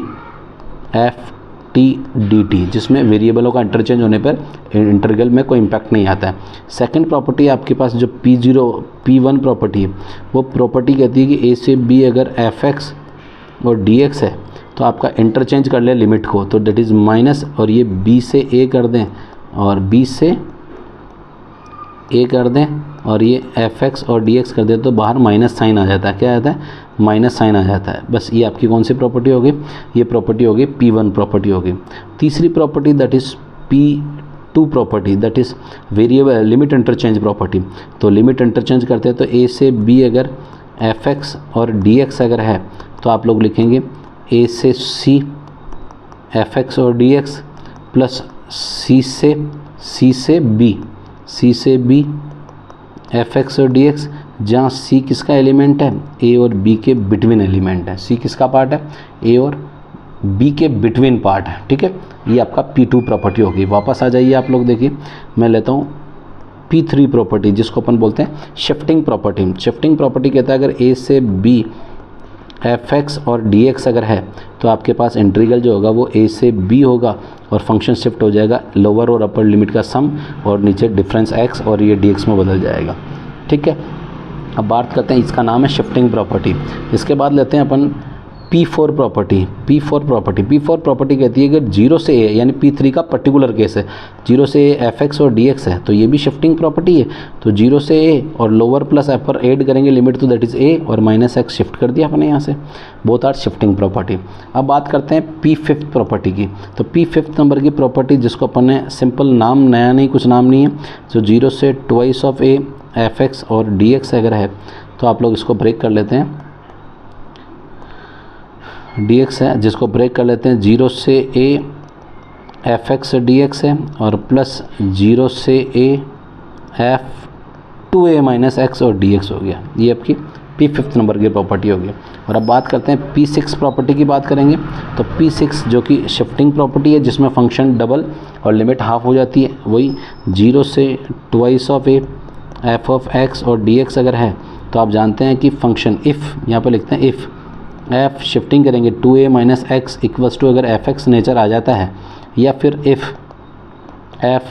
F T D T, जिसमें वेरिएबलों का इंटरचेंज होने पर इंटीग्रल में कोई इम्पैक्ट नहीं आता है। सेकंड प्रॉपर्टी आपके पास जो P1 प्रॉपर्टी है, वो प्रॉपर्टी कहती है कि a से b अगर एफ एक्स और डी एक्स है तो आपका इंटरचेंज कर ले लिमिट को, तो डेट इज़ माइनस, और ये b से a कर दें और b से a कर दें और ये एफ एक्स और डी एक्स कर दें, तो बाहर माइनस साइन आ जाता है। क्या आता है, माइनस साइन आ जाता है। बस ये आपकी कौन सी प्रॉपर्टी होगी, ये प्रॉपर्टी होगी P1 प्रॉपर्टी होगी। तीसरी property that is P2 property, that is variable limit interchange property. तो लिमिट इंटरचेंज करते हैं तो a से b अगर एफ एक्स और डी एक्स अगर है, तो आप लोग लिखेंगे a से c एफ एक्स और डी एक्स प्लस c से b एफ एक्स और डी एक्स, जहाँ c किसका एलिमेंट है, a और b के बिटवीन एलिमेंट है। c किसका पार्ट है, a और b के बिटवीन पार्ट है। ठीक है, ये आपका P2 प्रॉपर्टी होगी। वापस आ जाइए आप लोग, देखिए मैं लेता हूँ P3 प्रॉपर्टी जिसको अपन बोलते हैं शिफ्टिंग प्रॉपर्टी। शिफ्टिंग प्रॉपर्टी कहता है अगर a से b एफ एक्स और डी एक्स अगर है, तो आपके पास इंटीग्रल जो होगा वो a से b होगा, और फंक्शन शिफ्ट हो जाएगा लोअर और अपर लिमिट का सम, और नीचे डिफरेंस x और ये dx में बदल जाएगा। ठीक है, अब बात करते हैं, इसका नाम है शिफ्टिंग प्रॉपर्टी। इसके बाद लेते हैं अपन P4 प्रॉपर्टी। P4 प्रॉपर्टी कहती है कि 0 से a, यानी P3 का पर्टिकुलर केस है, 0 से a एफ एक्स और डी एक्स है, तो ये भी शिफ्टिंग प्रॉपर्टी है। तो 0 से a और लोअर प्लस अपर ऐड करेंगे लिमिट, तो दैट इज़ a और माइनस एक्स शिफ्ट कर दिया अपने यहाँ से, बोथ आर शिफ्टिंग प्रॉपर्टी। अब बात करते हैं P5 प्रॉपर्टी की। तो P5 नंबर की प्रॉपर्टी जिसको अपन ने सिंपल नाम, नया नहीं, कुछ नाम नहीं है, तो 0 से twice of a F x और डी एक्स अगर है, तो आप लोग इसको ब्रेक कर लेते हैं। dx है, जिसको ब्रेक कर लेते हैं, 0 से a fx dx है और प्लस 0 से a f 2a minus x और dx हो गया। ये आपकी P5 नंबर की प्रॉपर्टी होगी। और अब बात करते हैं P6 प्रॉपर्टी की बात करेंगे। तो P6 जो कि शिफ्टिंग प्रॉपर्टी है, जिसमें फंक्शन डबल और लिमिट हाफ हो जाती है, वही 0 से twice of a f of x और dx अगर है तो आप जानते हैं कि फंक्शन इफ़, यहाँ पर लिखते हैं इफ़ f शिफ्टिंग करेंगे 2a minus x equals to अगर fx नेचर आ जाता है, या फिर if f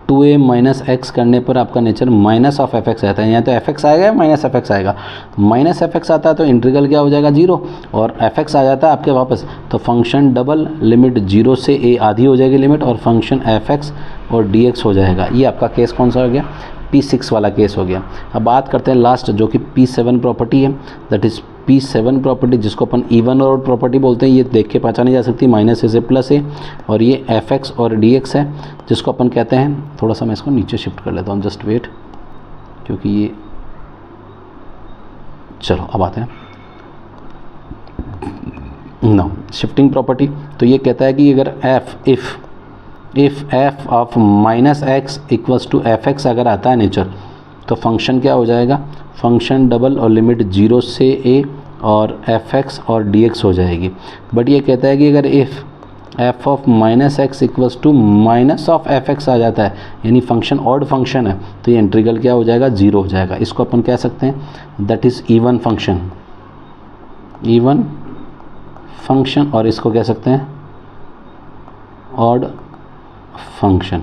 2a minus x करने पर आपका नेचर माइनस ऑफ fx आता है। यहाँ तो fx आएगा या माइनस fx आएगा, माइनस fx आता है तो इंटीग्रल क्या हो जाएगा 0, और fx आ जाता है आपके वापस तो फंक्शन डबल, लिमिट 0 से a आधी हो जाएगी लिमिट, और फंक्शन fx और dx हो जाएगा। ये आपका केस कौन सा हो गया, P6 वाला केस हो गया। अब बात करते हैं लास्ट जो कि P7 प्रॉपर्टी है, दैट इज़ P7 प्रॉपर्टी, जिसको अपन इवन और प्रॉपर्टी बोलते हैं। ये देख के पहचानी जा सकती है, माइनस ए से प्लस ए, और ये fx और dx है, जिसको अपन कहते हैं, थोड़ा सा मैं इसको नीचे शिफ्ट कर लेता हूँ, जस्ट वेट, क्योंकि ये, चलो अब आते हैं नो शिफ्टिंग प्रॉपर्टी। तो ये कहता है कि अगर if f of minus x equals to fx अगर आता है नेचर, तो फंक्शन क्या हो जाएगा, फंक्शन डबल और लिमिट 0 से a और fx और dx हो जाएगी। बट ये कहता है कि अगर if f of minus x equals to minus of fx आ जाता है, यानी फंक्शन ऑड फंक्शन है, तो ये इंटीग्रल क्या हो जाएगा, 0 हो जाएगा। इसको अपन कह सकते हैं दैट इज़ इवन फंक्शन, और इसको कह सकते हैं ऑड फंक्शन।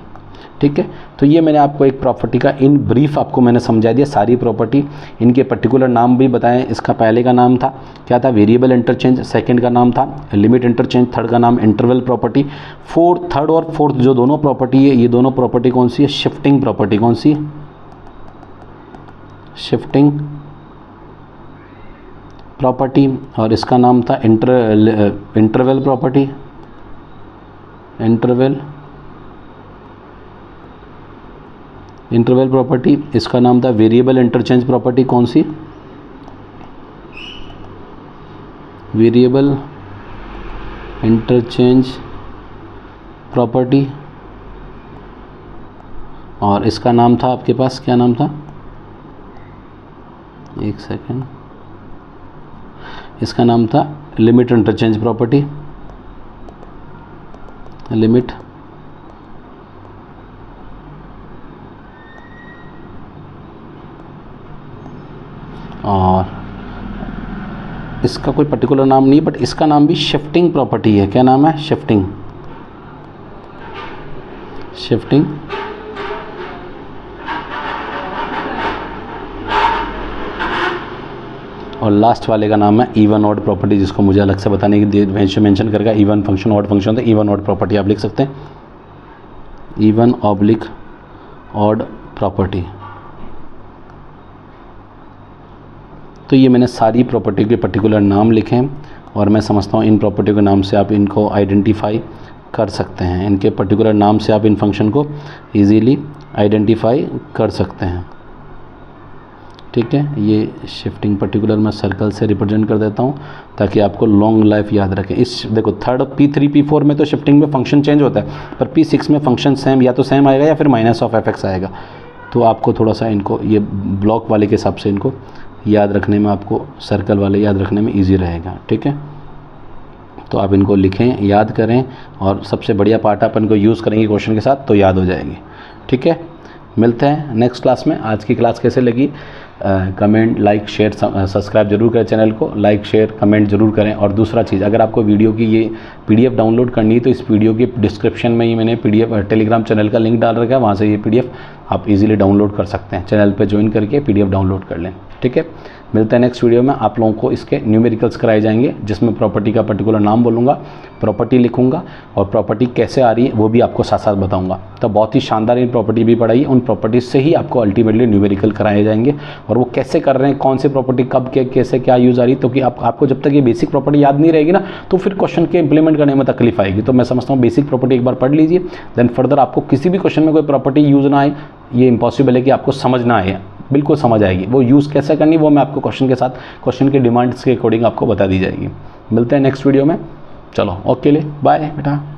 ठीक है, तो ये मैंने आपको एक प्रॉपर्टी का इन ब्रीफ आपको मैंने समझा दिया, सारी प्रॉपर्टी, इनके पर्टिकुलर नाम भी बताएं। इसका पहले का नाम था क्या था, वेरिएबल इंटरचेंज, सेकंड का नाम था लिमिट इंटरचेंज, थर्ड का नाम इंटरवल प्रॉपर्टी। थर्ड और फोर्थ जो दोनों प्रॉपर्टी है, ये दोनों प्रॉपर्टी कौन सी है, शिफ्टिंग प्रॉपर्टी। कौन सी, शिफ्टिंग प्रॉपर्टी, और इसका नाम था इंटरवल प्रॉपर्टी, इंटरवल प्रॉपर्टी। इसका नाम था वेरिएबल इंटरचेंज प्रॉपर्टी। कौन सी, वेरिएबल इंटरचेंज प्रॉपर्टी। और इसका नाम था आपके पास, क्या नाम था, एक सेकेंड, इसका नाम था लिमिट इंटरचेंज प्रॉपर्टी, लिमिट और इसका कोई पर्टिकुलर नाम नहीं, बट इसका नाम भी शिफ्टिंग प्रॉपर्टी है। क्या नाम है, शिफ्टिंग और लास्ट वाले का नाम है इवन ऑड प्रॉपर्टी, जिसको मुझे अलग से बताने की मेंशन करेगा। इवन फंक्शन ऑड फंक्शन, तो इवन ऑड प्रॉपर्टी आप लिख सकते हैं, इवन ऑब्लिक ऑड प्रॉपर्टी। तो ये मैंने सारी प्रॉपर्टी के पर्टिकुलर नाम लिखे हैं, और मैं समझता हूँ इन प्रॉपर्टी के नाम से आप इनको आइडेंटिफाई कर सकते हैं, इनके पर्टिकुलर नाम से आप इन फंक्शन को इजीली आइडेंटिफाई कर सकते हैं। ठीक है, ये शिफ्टिंग पर्टिकुलर मैं सर्कल से रिप्रेजेंट कर देता हूँ ताकि आपको लॉन्ग लाइफ याद रखें। इस देखो थर्ड P3 P4 में तो शिफ्टिंग में फंक्शन चेंज होता है, पर P6 में फंक्शन सेम, या तो सेम आएगा या फिर माइनस ऑफ fx आएगा। तो आपको थोड़ा सा इनको ये ब्लॉक वाले के हिसाब से इनको याद रखने में, आपको सर्कल वाले याद रखने में ईजी रहेगा। ठीक है, तो आप इनको लिखें, याद करें, और सबसे बढ़िया पार्ट आप इनको यूज़ करेंगे क्वेश्चन के साथ तो याद हो जाएगी। ठीक है, मिलते हैं नेक्स्ट क्लास में। आज की क्लास कैसे लगी, कमेंट, लाइक, शेयर, सब्सक्राइब जरूर करें चैनल को, लाइक, शेयर, कमेंट जरूर करें। और दूसरा चीज़, अगर आपको वीडियो की ये PDF डाउनलोड करनी है तो इस वीडियो के डिस्क्रिप्शन में ही मैंने PDF टेलीग्राम चैनल का लिंक डाल रखा है, वहाँ से ये PDF आप इजीली डाउनलोड कर सकते हैं। चैनल पे ज्वाइन करके PDF डाउनलोड कर लें। ठीक है, मिलते हैं नेक्स्ट वीडियो में। आप लोगों को इसके न्यूमेरिकल्स कराए जाएंगे, जिसमें प्रॉपर्टी का पर्टिकुलर नाम बोलूँगा, प्रॉपर्टी लिखूँगा, और प्रॉपर्टी कैसे आ रही है वो भी आपको साथ साथ बताऊँगा। तो बहुत ही शानदार इन प्रॉपर्टी भी पढ़ाई, उन प्रॉपर्टीज से ही आपको अल्टीमेटली न्यूमेरिकल कराए जाएंगे, और वो कैसे कर रहे हैं, कौन सी प्रॉपर्टी कब के कैसे क्या यूज़ आ रही है। तो कि आपको जब तक ये बेसिक प्रॉपर्टी याद नहीं रहेगी ना, तो फिर क्वेश्चन के इंप्लीमेंट करने में तकलीफ आएगी। तो मैं समझता हूँ बेसिक प्रॉपर्टी एक बार पढ़ लीजिए, देन फर्दर आपको किसी भी क्वेश्चन में कोई प्रॉपर्टी यूज़ ना आए, ये इम्पॉसिबल है कि आपको समझ ना आए। बिल्कुल समझ आएगी। वो यूज़ कैसे करनी वो मैं आपको क्वेश्चन के साथ, क्वेश्चन के डिमांड्स के अकॉर्डिंग आपको बता दी जाएगी। मिलते हैं नेक्स्ट वीडियो में। चलो ओके ले बाय बेटा।